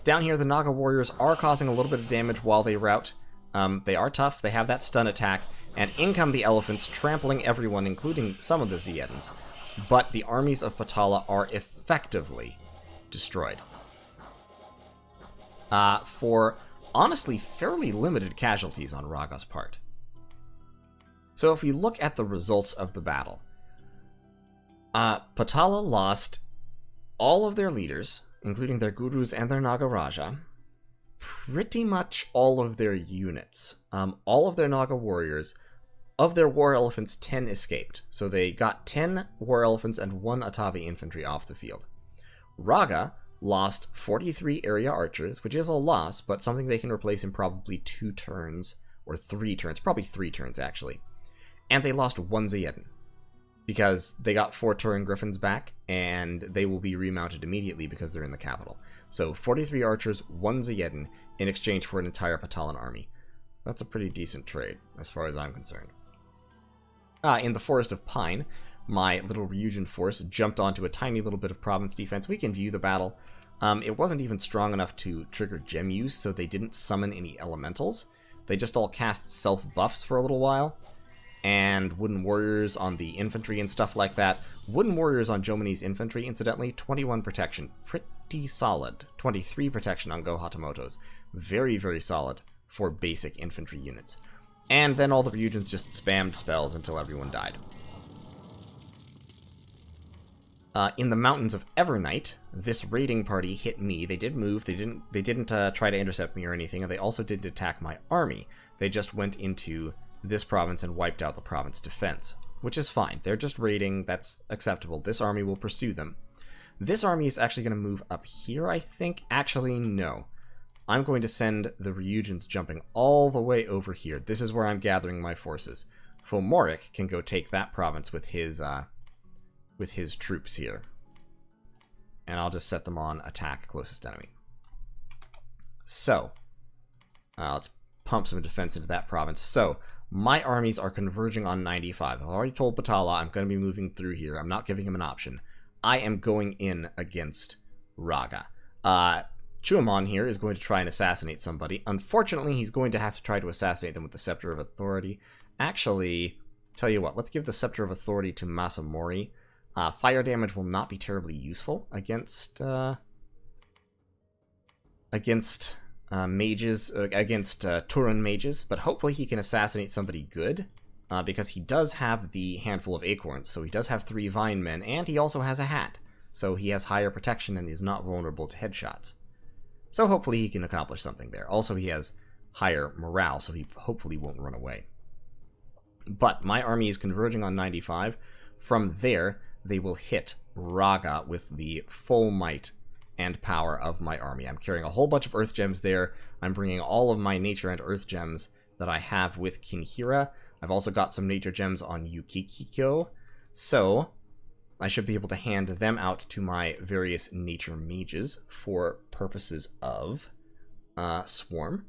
Down here, the Naga warriors are causing a little bit of damage while they rout. They are tough, they have that stun attack, and in come the elephants, trampling everyone, including some of the Zayedans. But the armies of Patala are effectively destroyed. For, honestly, fairly limited casualties on Raga's part. So if we look at the results of the battle, Patala lost all of their leaders, including their gurus and their Nagaraja, pretty much all of their units, all of their Naga warriors. Of their war elephants, 10 escaped. So they got 10 war elephants and 1 Atavi infantry off the field. Raga lost 43 area archers, which is a loss, but something they can replace in probably 2 turns, or 3 turns, probably 3 turns actually. And they lost 1 Zayedan, because they got 4 Turin Griffins back, and they will be remounted immediately because they're in the capital. So 43 archers, 1 Zayedan, in exchange for an entire Patalan army. That's a pretty decent trade, as far as I'm concerned. In the Forest of Pine, my little Ryujin force jumped onto a tiny little bit of province defense. We can view the battle. It wasn't even strong enough to trigger gem use, so they didn't summon any elementals. They just all cast self-buffs for a little while. And wooden warriors on the infantry and stuff like that. Wooden warriors on Jomoni's infantry, incidentally, 21 protection. Pretty solid. 23 protection on Go Hatamoto's. Very, very solid for basic infantry units. And then all the Ryujins just spammed spells until everyone died. in the mountains of Evernight, this raiding party hit me. They did move. They didn't try to intercept me or anything, and they also didn't attack my army. They just went into this province and wiped out the province defense, which is fine. They're just raiding. That's acceptable. This army will pursue them. This army is actually going to move up here, I think. Actually, no. I'm going to send the Ryujins jumping all the way over here. This is where I'm gathering my forces. Fomoric can go take that province with his troops here. And I'll just set them on attack closest enemy. So, let's pump some defense into that province. So, my armies are converging on 95. I've already told Batala I'm going to be moving through here. I'm not giving him an option. I am going in against Raga. Jomon here is going to try and assassinate somebody. Unfortunately, he's going to have to try to assassinate them with the Scepter of Authority. Actually, tell you what, let's give the Scepter of Authority to Masamori. Fire damage will not be terribly useful against mages, against Turan mages, but hopefully he can assassinate somebody good, because he does have the handful of acorns, so he does have 3 vine men, and he also has a hat, so he has higher protection and is not vulnerable to headshots. So hopefully he can accomplish something there. Also, he has higher morale, so he hopefully won't run away. But my army is converging on 95. From there, they will hit Raga with the full might and power of my army. I'm carrying a whole bunch of earth gems there. I'm bringing all of my nature and earth gems that I have with Kinhira. I've also got some nature gems on Yukikyo. So, I should be able to hand them out to my various nature mages for purposes of Swarm.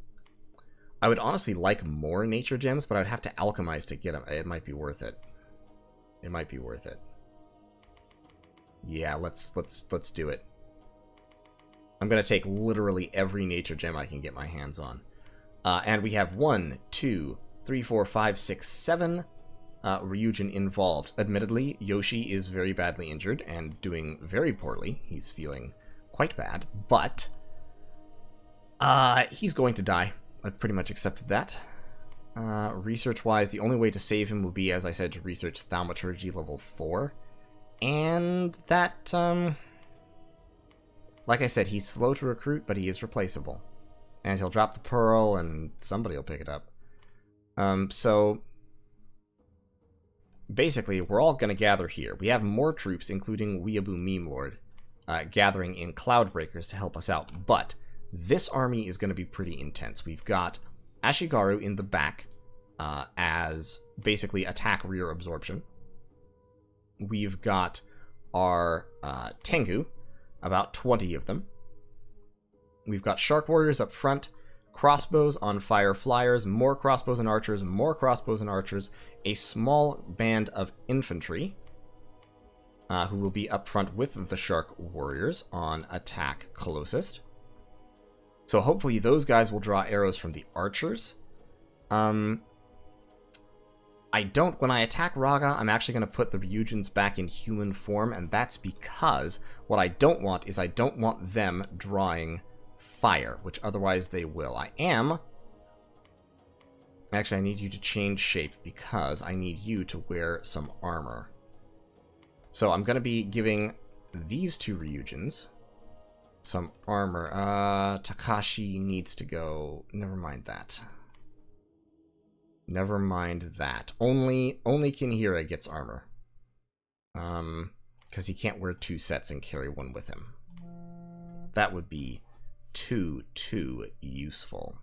I would honestly like more nature gems, but I'd have to alchemize to get them. It might be worth it. It might be worth it. Yeah, let's do it. I'm going to take literally every nature gem I can get my hands on. And we have 1, 2, 3, 4, 5, 6, 7 Ryujin involved. Admittedly, Yoshi is very badly injured and doing very poorly. He's feeling quite bad, but he's going to die. I've pretty much accepted that. Research-wise, the only way to save him will be, as I said, to research Thaumaturgy level 4. And that, like I said, he's slow to recruit, but he is replaceable. And he'll drop the pearl, and somebody will pick it up. So, basically, we're all going to gather here. We have more troops, including Weeaboo Meme Lord, gathering in Cloudbreakers to help us out. But this army is going to be pretty intense. We've got Ashigaru in the back as basically attack rear absorption. We've got our Tengu, about 20 of them. We've got Shark Warriors up front, crossbows on fire flyers, more crossbows and archers, more crossbows and archers, a small band of infantry who will be up front with the Shark Warriors on attack closest. So hopefully those guys will draw arrows from the archers. When I attack Raga, I'm actually going to put the Ryujins back in human form, and that's because what I don't want is I don't want them drawing fire, which otherwise they will. Actually, I need you to change shape because I need you to wear some armor. So I'm going to be giving these 2 Ryujins some armor. Takashi needs to go. Never mind that. Never mind that. Only Kinhira gets armor. Because he can't wear 2 sets and carry 1 with him. That would be too useful.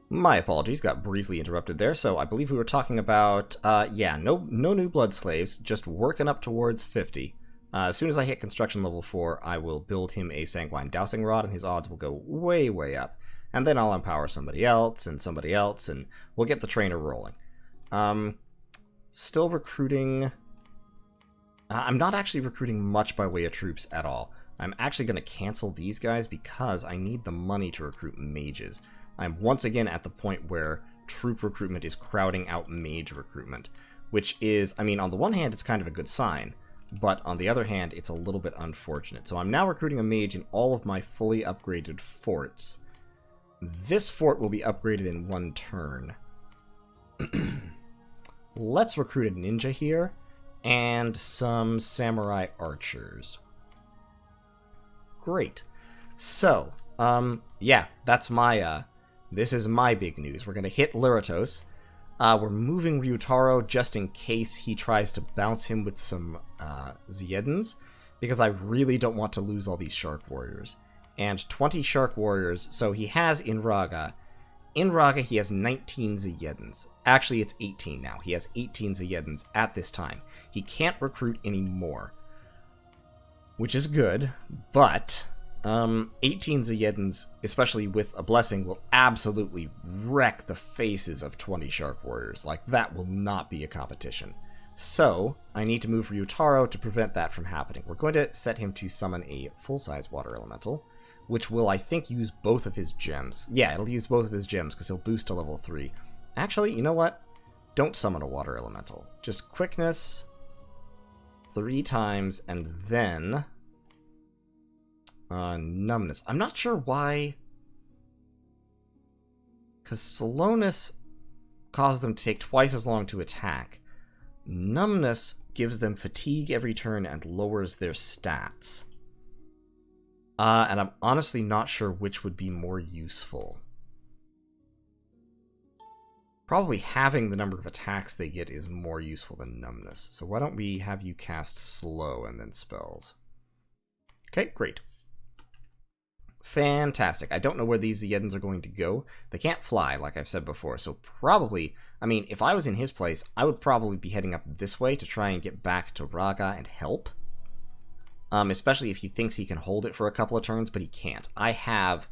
My apologies, got briefly interrupted there. So I believe we were talking about, no new blood slaves, just working up towards 50. As soon as I hit construction level 4, I will build him a Sanguine Dowsing Rod, and his odds will go way, way up. And then I'll empower somebody else, and we'll get the trainer rolling. Still recruiting. I'm not actually recruiting much by way of troops at all. I'm actually going to cancel these guys because I need the money to recruit mages. I'm once again at the point where troop recruitment is crowding out mage recruitment, which is, I mean, on the one hand, it's kind of a good sign, but on the other hand, it's a little bit unfortunate. So I'm now recruiting a mage in all of my fully upgraded forts. This fort will be upgraded in 1 turn. Let's recruit a ninja here, and some samurai archers. Great. So, yeah, that's my, this is my big news. We're going to hit Lyratos. We're moving Ryutaro just in case he tries to bounce him with some, Ziedans, because I really don't want to lose all these Shark Warriors. And 20 Shark Warriors, so he has in Raga. In Raga, he has 19 Ziedans. Actually, it's 18 now. He has 18 Ziedans at this time. He can't recruit anymore, which is good, but 18 Ziedans, especially with a blessing, will absolutely wreck the faces of 20 Shark Warriors. Like, that will not be a competition. So, I need to move Ryutaro to prevent that from happening. We're going to set him to summon a full-size water elemental, which will, I think, use both of his gems. Yeah, it'll use both of his gems, because he'll boost to level 3. Actually, you know what? Don't summon a water elemental. Just quickness 3 times, and then numbness. I'm not sure why, because slowness causes them to take twice as long to attack. Numbness gives them fatigue every turn and lowers their stats. And I'm honestly not sure which would be more useful. Probably having the number of attacks they get is more useful than numbness. So why don't we have you cast slow and then spells? Okay, great. Fantastic. I don't know where these Ziedans are going to go. They can't fly, like I've said before, so probably, I mean, if I was in his place, I would probably be heading up this way to try and get back to Raga and help. Especially if he thinks he can hold it for a couple of turns, but he can't. I have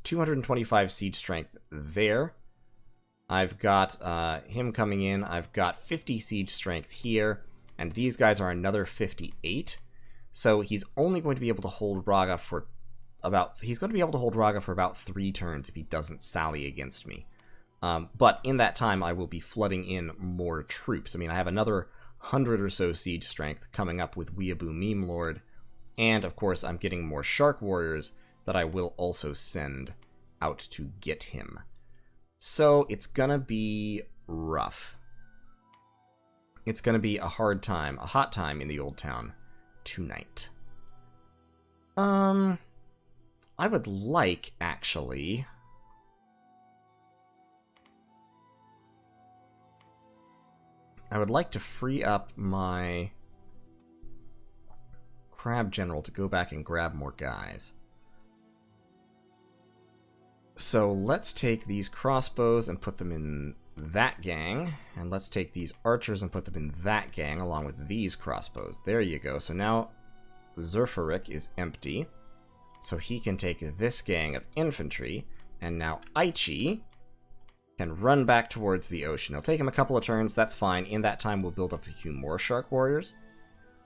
225 siege strength there. I've got him coming in. I've got 50 siege strength here, and these guys are another 58. So he's only going to be able to hold Raga for about 3 turns if he doesn't sally against me. But in that time, I will be flooding in more troops. I mean, I have another 100 or so siege strength coming up with Weeaboo Meme Lord. And, of course, I'm getting more Shark Warriors that I will also send out to get him. So, it's gonna be rough. It's gonna be a hard time, a hot time in the Old Town tonight. I would like, actually... I would like to free up my Crab General to go back and grab more guys. So let's take these crossbows and put them in that gang, and let's take these archers and put them in that gang along with these crossbows. There you go. So now Zerfarik is empty, so he can take this gang of infantry, and now Aichi can run back towards the ocean. It'll take him a couple of turns, that's fine. In that time, we'll build up a few more Shark Warriors.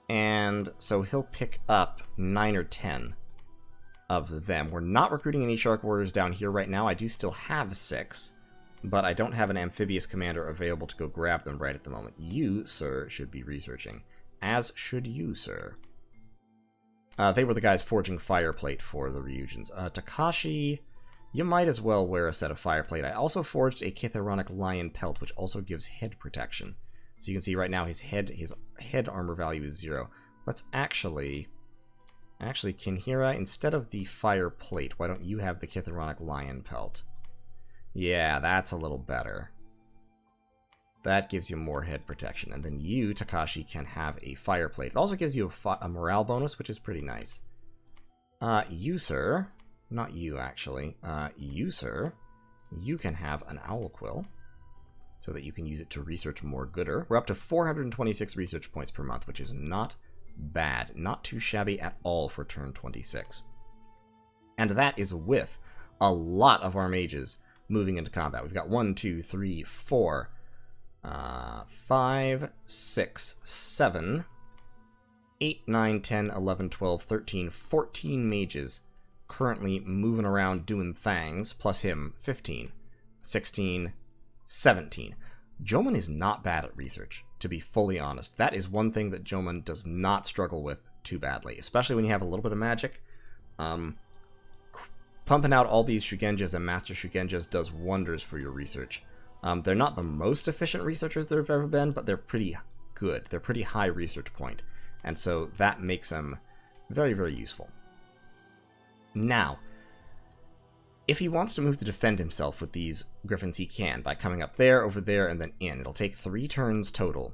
And so he'll pick up 9 or 10 of them. We're not recruiting any Shark Warriors down here right now. I do still have 6, but I don't have an amphibious commander available to go grab them right at the moment. You, sir, should be researching. As should you, sir. They were the guys forging fireplate for the Ryujins. Takashi, you might as well wear a set of fireplate. I also forged a Chithyronic lion pelt, which also gives head protection. So you can see right now his head armor value is 0. Let's actually, Kinhira, instead of the fire plate, why don't you have the Chithyronic lion pelt? Yeah, that's a little better. That gives you more head protection. And then you, Takashi, can have a fire plate. It also gives you a morale bonus, which is pretty nice. You, sir, not you, actually. You, sir, you can have an owl quill, so that you can use it to research more gooder. We're up to 426 research points per month, which is not bad. Not too shabby at all for turn 26. And that is with a lot of our mages moving into combat. We've got 1, 2, 3, 4, 5, 6, 7, 8, 9, 10, 11, 12, 13, 14 mages currently moving around doing things, plus him, 15, 16, 17. Jomon is not bad at research, to be fully honest. That is one thing that Jomon does not struggle with too badly, especially when you have a little bit of magic. Pumping out all these Shugenjas and Master Shugenjas does wonders for your research. They're not the most efficient researchers there have ever been, but they're pretty good. They're pretty high research point. And so that makes them very, very useful. Now, if he wants to move to defend himself with these griffins, he can, by coming up there, over there, and then in. It'll take 3 turns total.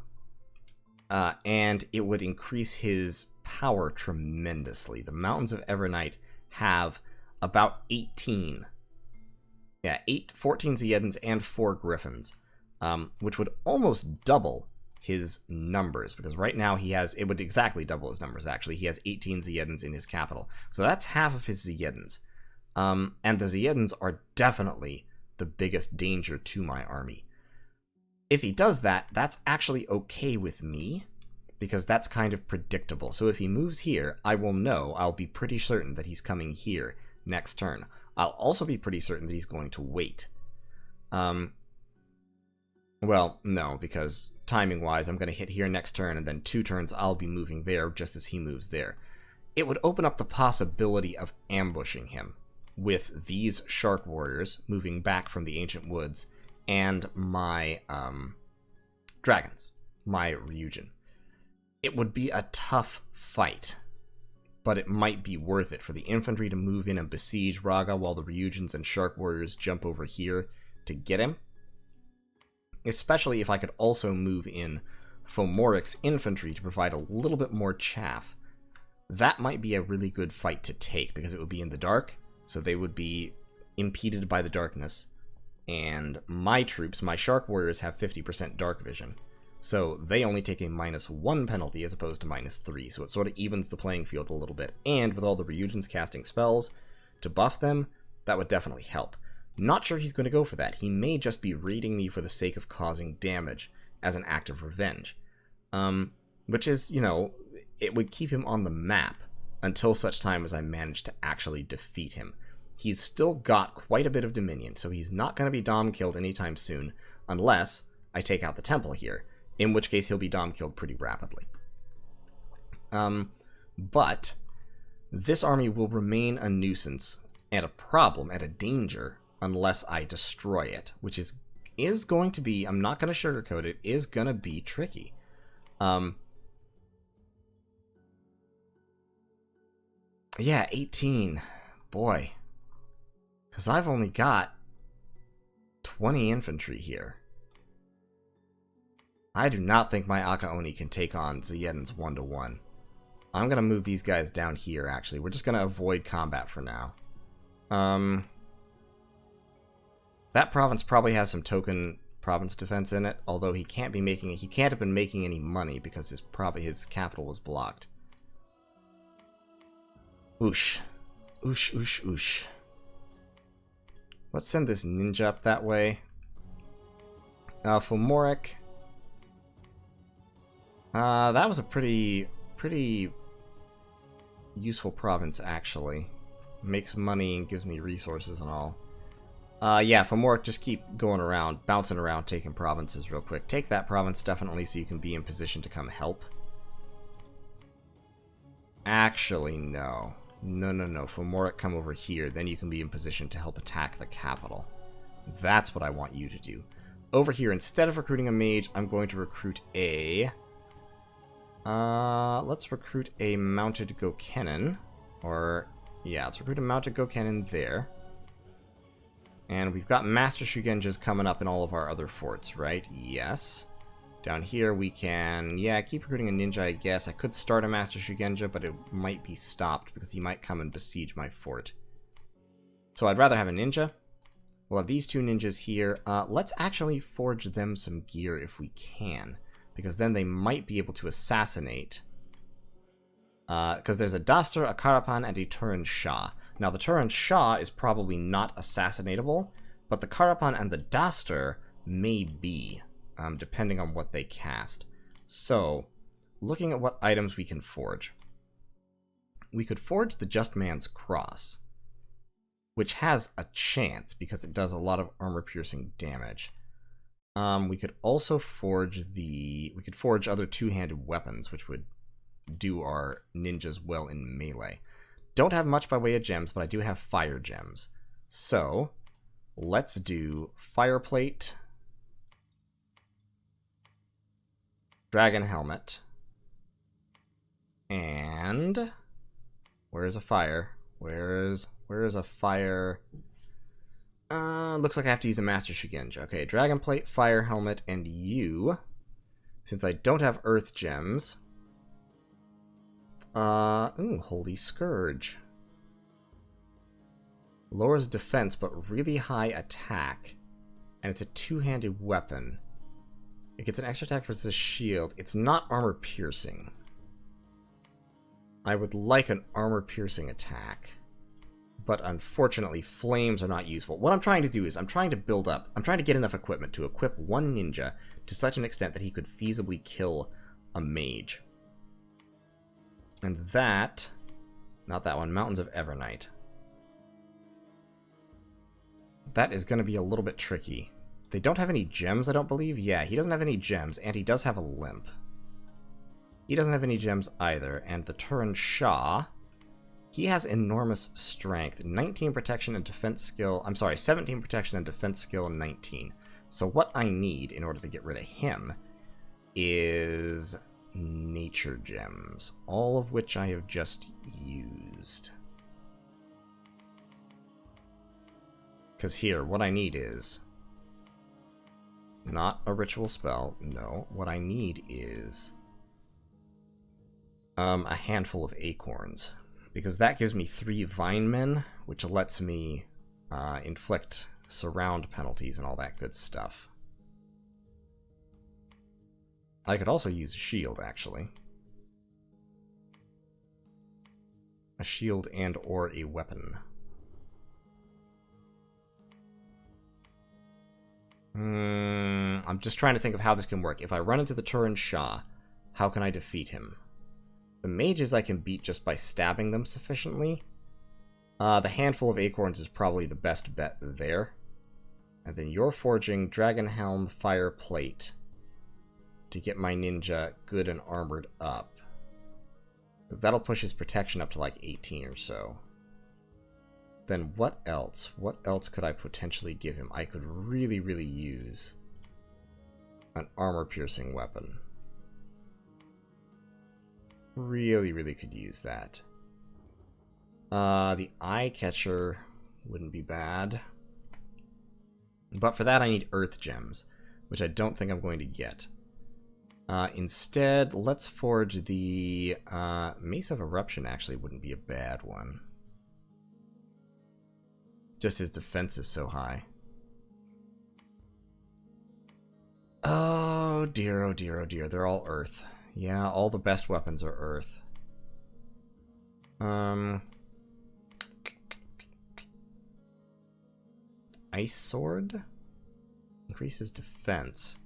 And it would increase his power tremendously. The Mountains of Evernight have about 18. Yeah, 14 Zeddens and 4 griffins. Which would almost double his numbers, because right now he has, it would exactly double his numbers, actually. He has 18 Zeddens in his capital. So that's half of his Zeddens. And the Zeddens are definitely the biggest danger to my army. If he does that, that's actually okay with me, because that's kind of predictable. So if he moves here, I will know, I'll be pretty certain that he's coming here next turn. I'll also be pretty certain that he's going to wait. Well, no, because timing-wise, I'm going to hit here next turn, and then 2 turns I'll be moving there just as he moves there. It would open up the possibility of ambushing him with these Shark Warriors moving back from the Ancient Woods and my dragons, my Ryujin. It would be a tough fight, but it might be worth it for the infantry to move in and besiege Raga while the Ryujins and Shark Warriors jump over here to get him. Especially if I could also move in Fomoric's infantry to provide a little bit more chaff. That might be a really good fight to take, because it would be in the dark, so they would be impeded by the darkness. And my troops, my Shark Warriors, have 50% dark vision. So they only take a -1 penalty as opposed to -3, so it sort of evens the playing field a little bit. And with all the Ryujins casting spells to buff them, that would definitely help. Not sure he's going to go for that. He may just be raiding me for the sake of causing damage as an act of revenge. Which is, you know, it would keep him on the map until such time as I manage to actually defeat him. He's still got quite a bit of dominion, so he's not going to be dom killed anytime soon, unless I take out the temple here, in which case he'll be dom killed pretty rapidly. But this army will remain a nuisance and a problem and a danger unless I destroy it, which is going to be, I'm not going to sugarcoat it, is going to be tricky. Yeah, 18. Boy. Because I've only got 20 infantry here. I do not think my Akaoni can take on Zeddens 1-to-1. I'm going to move these guys down here, actually. We're just going to avoid combat for now. That province probably has some token province defense in it, although he can't have been making any money because his capital was blocked. Oosh. Oosh, oosh, oosh. Let's send this ninja up that way. Fomoric. That was a pretty useful province, actually. Makes money and gives me resources and all. Yeah, Fomoric, just keep going around, bouncing around, taking provinces real quick. Take that province, definitely, so you can be in position to come help. Actually, no. No. Fomoric, come over here, then you can be in position to help attack the capital. That's what I want you to do. Over here, instead of recruiting a mage, I'm going to recruit a... let's recruit a mounted Gokenin. Or, yeah, let's recruit a mounted Gokenin there. And we've got Master Shugenjas coming up in all of our other forts, right? Yes. Down here we can, yeah, keep recruiting a ninja, I guess. I could start a Master Shugenja, but it might be stopped because he might come and besiege my fort. So I'd rather have a ninja. We'll have these 2 ninjas here. Let's actually forge them some gear if we can, because then they might be able to assassinate. Because there's a Daster, a Karapan, and a Turan Shah. Now, the Turan Shah is probably not assassinatable, but the Karapan and the Daster may be, depending on what they cast. So, looking at what items we can forge. We could forge the Just Man's Cross, which has a chance because it does a lot of armor-piercing damage. We could also forge other two-handed weapons, which would do our ninjas well in melee. Don't have much by way of gems, but I do have fire gems. So, let's do Fireplate, Dragon helmet. And where's a fire? Where's a fire? Looks like I have to use a Master Shuganja. Okay, Dragon Plate, Fire Helmet, and you. Since I don't have Earth Gems. Ooh, Holy Scourge. Lowers defense, but really high attack. And it's a two-handed weapon. It gets an extra attack versus a shield. It's not armor-piercing. I would like an armor-piercing attack. But unfortunately, flames are not useful. What I'm trying to do is, I'm trying to build up, I'm trying to get enough equipment to equip one ninja to such an extent that he could feasibly kill a mage. And that, not that one, Mountains of Evernight. That is going to be a little bit tricky. They don't have any gems, I don't believe. Yeah, he doesn't have any gems, and he does have a limp. He doesn't have any gems either, and the Turin Shah... He has enormous strength, 19 protection and defense skill, I'm sorry, 17 protection and defense skill, and 19. So what I need in order to get rid of him is nature gems, all of which I have just used. Because here, what I need is not a ritual spell, no, what I need is a handful of acorns. Because that gives me 3 Vine Men, which lets me inflict surround penalties and all that good stuff. I could also use a shield, actually. A shield and or a weapon. I'm just trying to think of how this can work. If I run into the Turin Shah, how can I defeat him? The mages I can beat just by stabbing them sufficiently. The handful of acorns is probably the best bet there. And then you're forging Dragon Helm, Fire Plate to get my ninja good and armored up. Because that'll push his protection up to like 18 or so. Then what else? What else could I potentially give him? I could really, really use an armor-piercing weapon. Really, really could use that. The Eye Catcher wouldn't be bad. But for that I need Earth Gems, which I don't think I'm going to get. Instead, let's forge the Mace of Eruption actually wouldn't be a bad one. Just his defense is so high. Oh dear, oh dear, oh dear. They're all Earth. Yeah, all the best weapons are Earth. Ice Sword? Increases defense.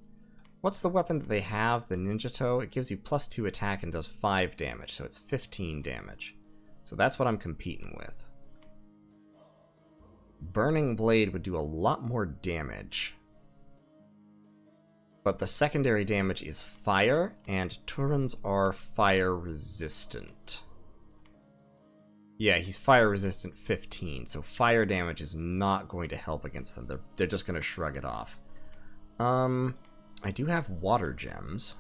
What's the weapon that they have? The Ninja Toe? It gives you +2 attack and does 5 damage, so it's 15 damage. So that's what I'm competing with. Burning Blade would do a lot more damage. But the secondary damage is fire, and Turins are fire resistant. Yeah, he's fire resistant 15, so fire damage is not going to help against them. They're just going to shrug it off. I do have water gems.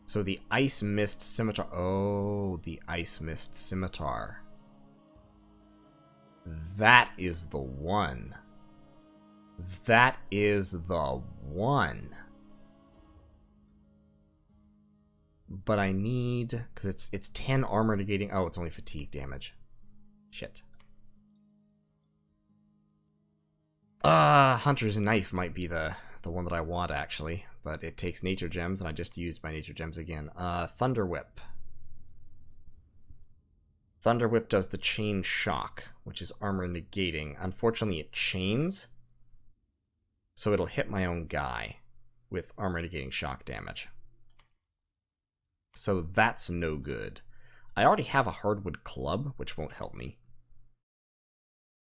So the Ice Mist Scimitar. Oh, the Ice Mist Scimitar. That is the one. That is the one. But I need, because it's 10 armor negating. Oh, it's only fatigue damage. Shit. Hunter's Knife might be the one that I want, actually. But it takes nature gems, and I just used my nature gems again. Thunder Whip. Thunder Whip does the chain shock, which is armor negating. Unfortunately, it chains, so it'll hit my own guy with armor negating shock damage. So that's no good. I already have a hardwood club, which won't help me.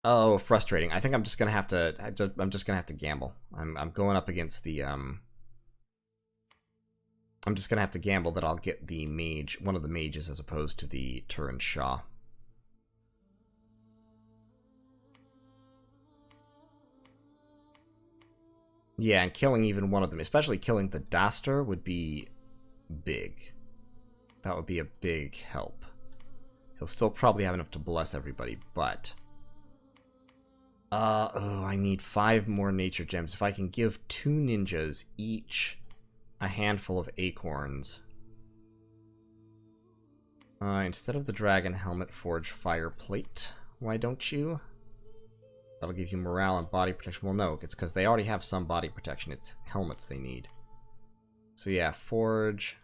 Oh, frustrating. I think I'm just gonna have to. I'm just gonna have to gamble. I'm going up against the. I'm just gonna have to gamble that I'll get the mage, one of the mages, as opposed to the Turin Shah. Yeah, and killing even one of them, especially killing the Daster, would be big. That would be a big help. He'll still probably have enough to bless everybody, but... oh, I need 5 more nature gems. If I can give 2 ninjas each a handful of acorns... instead of the dragon helmet, forge fire plate. Why don't you? That'll give you morale and body protection. Well, no, it's because they already have some body protection. It's helmets they need. So yeah, forge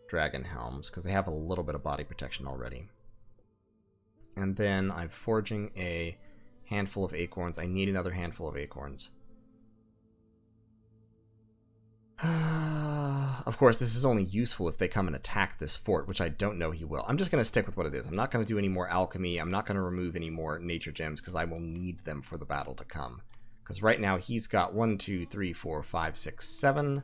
dragon helms, because they have a little bit of body protection already. And then I'm forging a handful of acorns. I need another handful of acorns. Of course, this is only useful if they come and attack this fort, which I don't know he will. I'm just going to stick with what it is. I'm not going to do any more alchemy. I'm not going to remove any more nature gems, because I will need them for the battle to come. Because right now he's got 1, 2, 3, 4, 5, 6, 7.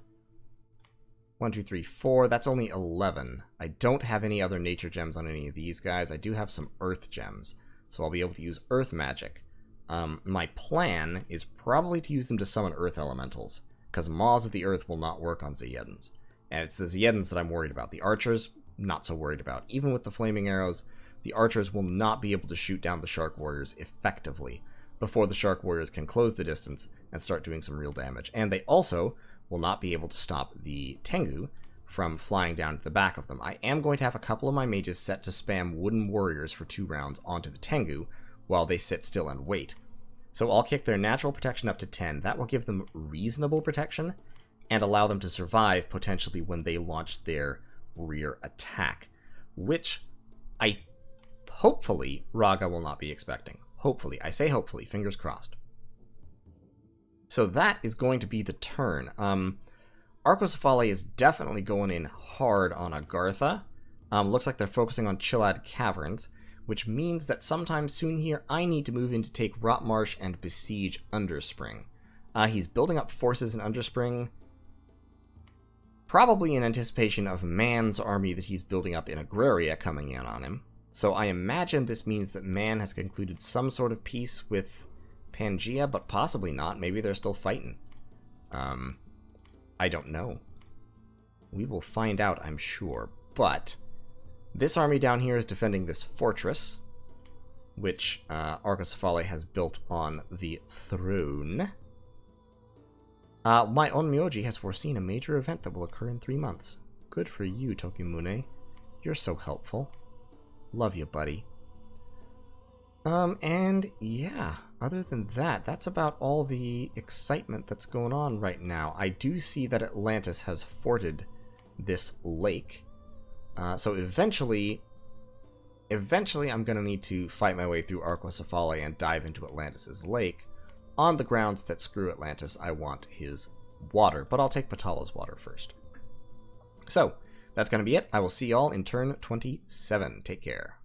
1, 2, 3, 4. That's only 11. I don't have any other nature gems on any of these guys. I do have some earth gems, so I'll be able to use earth magic. My plan is probably to use them to summon earth elementals, because Maws of the Earth will not work on Zeddens. And it's the Zeddens that I'm worried about. The archers, not so worried about. Even with the flaming arrows, the archers will not be able to shoot down the Shark Warriors effectively before the Shark Warriors can close the distance and start doing some real damage. And they also will not be able to stop the Tengu from flying down to the back of them. I am going to have a couple of my mages set to spam wooden warriors for 2 rounds onto the Tengu while they sit still and wait. So I'll kick their natural protection up to 10. That will give them reasonable protection and allow them to survive potentially when they launch their rear attack, which hopefully Raga will not be expecting. Hopefully. I say hopefully. Fingers crossed. So that is going to be the turn. Arcocephali is definitely going in hard on Agartha. Looks like they're focusing on Chilad Caverns, which means that sometime soon here I need to move in to take Rotmarsh and besiege Underspring. He's building up forces in Underspring, probably in anticipation of Man's army that he's building up in Agraria coming in on him. So I imagine this means that Man has concluded some sort of peace with Pangaea, but possibly not. Maybe they're still fighting. I don't know. We will find out, I'm sure. But this army down here is defending this fortress, which Arcocephali has built on the throne. My Onmyoji has foreseen a major event that will occur in 3 months. Good for you, Tokimune. You're so helpful. Love you, buddy. And yeah, other than that, that's about all the excitement that's going on right now. I do see that Atlantis has forted this lake. So eventually I'm going to need to fight my way through Arcocephali and dive into Atlantis' lake. On the grounds that screw Atlantis, I want his water. But I'll take Patala's water first. So, that's going to be it. I will see y'all in turn 27. Take care.